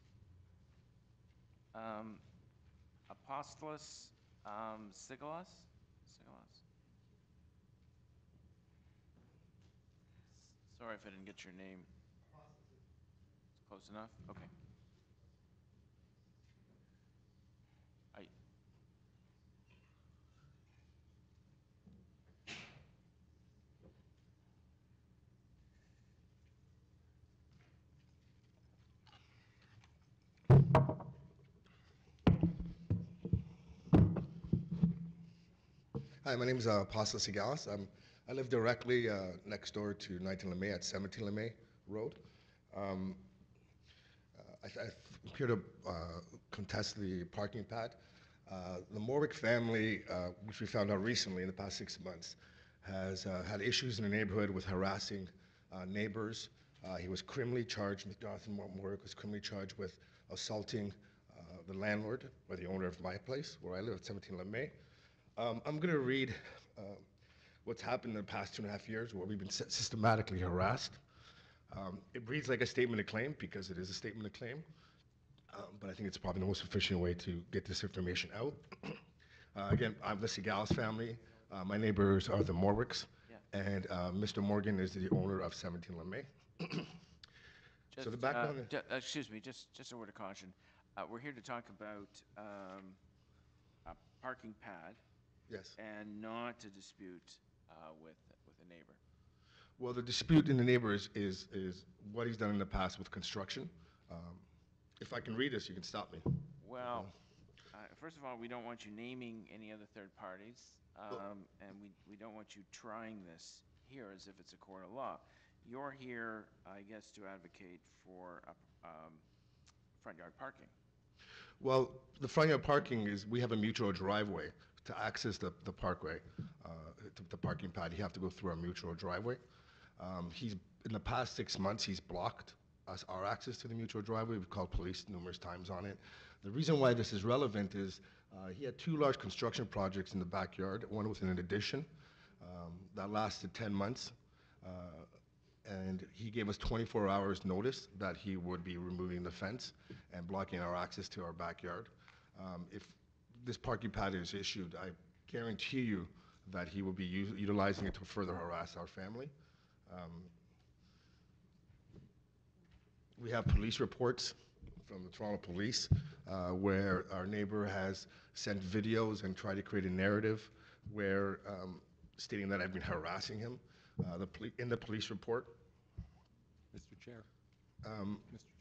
S2: Apostolos Sigalos. Sorry if I didn't get your name. It's close enough? Okay.
S1: Hi, my name is Apostle Sigalis. I live directly next door to 19 LeMay at 17 LeMay Road. I appear to contest the parking pad. The Morwick family, which we found out recently in the past 6 months, has had issues in the neighborhood with harassing neighbors. He was criminally charged, Jonathan Morwick was criminally charged with assaulting the landlord, or the owner of my place, where I live at 17 LeMay. I'm going to read what's happened in the past 2.5 years, where we've been systematically harassed. It reads like a statement of claim, because it is a statement of claim, but I think it's probably the most efficient way to get this information out. Again, I'm the Sigalis family. My neighbors are the Morwicks, and Mr. Morgan is the owner of 17 LeMay. So the background is...
S2: excuse me, just a word of caution. We're here to talk about a parking pad.
S1: Yes.
S2: And not to dispute with a neighbor.
S1: Well, the dispute in the neighbor is what he's done in the past with construction. If I can read this, you can stop me.
S2: Well, first of all, we don't want you naming any other third parties, and we don't want you trying this here as if it's a court of law. You're here, I guess, to advocate for front yard parking.
S1: Well, the front yard parking is, we have a mutual driveway. To access the Parkway, the parking pad, you have to go through our mutual driveway. In the past 6 months, he's blocked our access to the mutual driveway. We've called police numerous times on it. The reason why this is relevant is he had 2 large construction projects in the backyard, one with an addition that lasted 10 months. And he gave us 24 hours notice that he would be removing the fence and blocking our access to our backyard. If this parking pad is issued, I guarantee you that he will be utilizing it to further harass our family. We have police reports from the Toronto Police where our neighbor has sent videos and tried to create a narrative where stating that I've been harassing him. In the police report.
S18: Mr. Chair.
S2: Mr.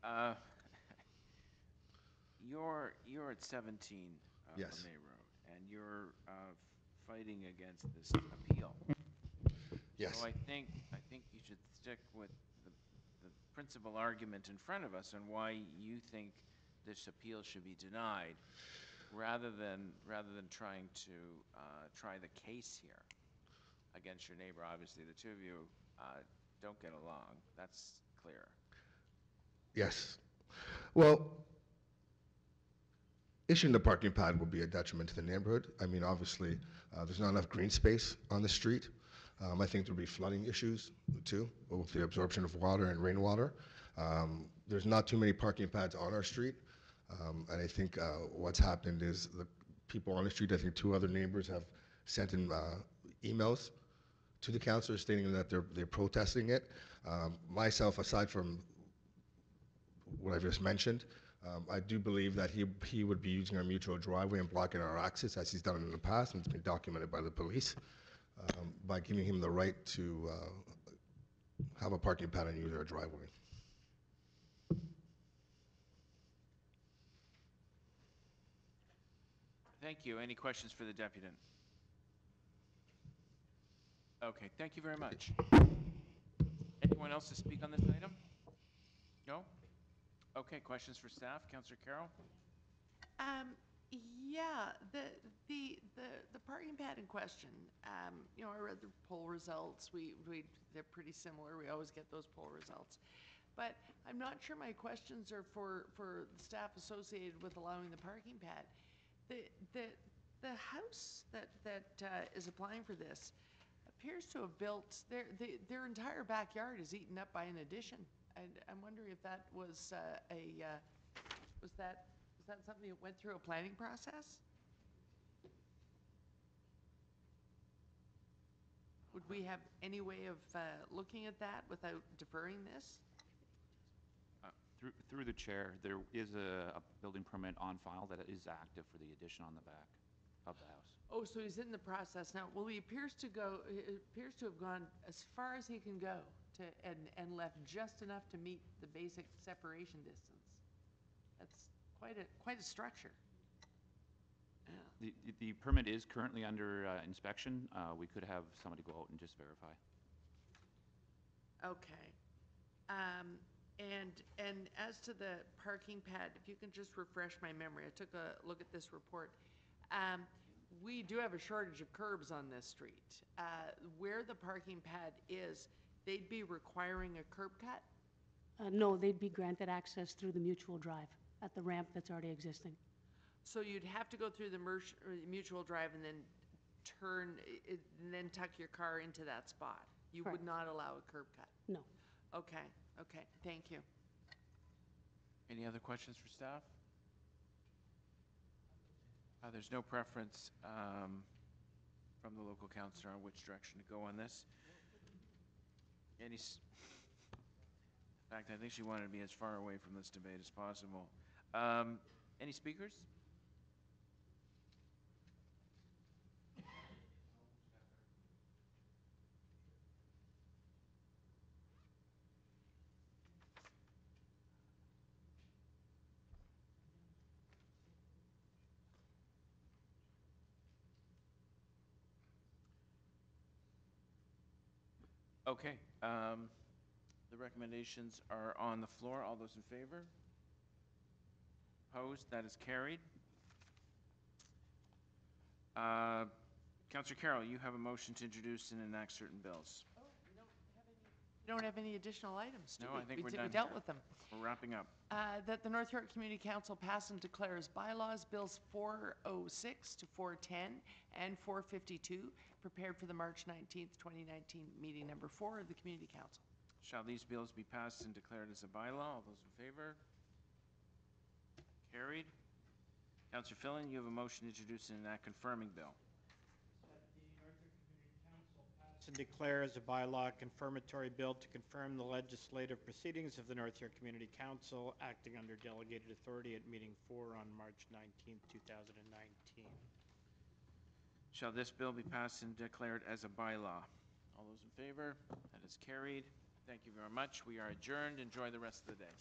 S2: Chair. You're at 17
S1: yes.
S2: LeMay Road, and you're fighting against this appeal.
S1: Yes.
S2: So I think you should stick with the principal argument in front of us on why you think this appeal should be denied, rather than trying to try the case here against your neighbor. Obviously, the two of you don't get along. That's clear.
S1: Yes. Well, issuing the parking pad will be a detriment to the neighborhood. I mean, obviously, there's not enough green space on the street. I think there'll be flooding issues, too, with the absorption of water and rainwater. There's not too many parking pads on our street. And I think what's happened is the people on the street, I think 2 other neighbors have sent in emails to the councillor stating that they're protesting it. Myself, aside from what I just mentioned, I do believe that he would be using our mutual driveway and blocking our access, as he's done in the past, and it's been documented by the police, by giving him the right to have a parking pad and use our driveway.
S2: Thank you. Any questions for the deputy? Okay, thank you very much. Anyone else to speak on this item? No? Okay, questions for staff? Councillor Carroll?
S5: Yeah, the parking pad in question, you know, I read the poll results. They're pretty similar. We always get those poll results. But I'm not sure my questions are for the staff associated with allowing the parking pad. The house that is applying for this appears to have built, their entire backyard is eaten up by an addition. And I'm wondering if that was was that something that went through a planning process? Would we have any way of looking at that without deferring this?
S22: Through the chair, there is a building permit on file that is active for the addition on the back of the house.
S5: Oh, so he's in the process now. Well, he appears to have gone as far as he can go and left just enough to meet the basic separation distance. That's quite a structure.
S22: The permit is currently under inspection. We could have somebody go out and just verify.
S5: Okay. And as to the parking pad, if you can just refresh my memory, I took a look at this report. We do have a shortage of curbs on this street. Where the parking pad is, they'd be requiring a curb cut?
S3: No, they'd be granted access through the mutual drive at the ramp that's already existing.
S5: So you'd have to go through the mutual drive and then turn, and then tuck your car into that spot? You would
S3: Correct.
S5: not allow a curb cut?
S3: No.
S5: Okay, okay, thank you.
S2: Any other questions for staff? There's no preference from the local councillor on which direction to go on this. In fact, I think she wanted to be as far away from this debate as possible. Any speakers? Okay, the recommendations are on the floor. All those in favor? Opposed? That is carried. Councillor Carroll, you have a motion to introduce and enact certain bills.
S5: Oh, we don't have any additional items, do
S2: No,
S5: we?
S2: I think we're done.
S5: We dealt with them.
S2: We're wrapping up.
S5: That the North York Community Council pass and declare as bylaws bills 406 to 410 and 452, prepared for the March 19th, 2019 meeting number 4 of the Community Council.
S2: Shall these bills be passed and declared as a bylaw? All those in favor? Carried. Councillor Fillon, you have a motion to introduce and enact confirming bill.
S4: To declare as a bylaw a confirmatory bill to confirm the legislative proceedings of the North York Community Council acting under delegated authority at meeting 4 on March 19th, 2019.
S2: Shall this bill be passed and declared as a bylaw? All those in favor? That is carried. Thank you very much. We are adjourned. Enjoy the rest of the day.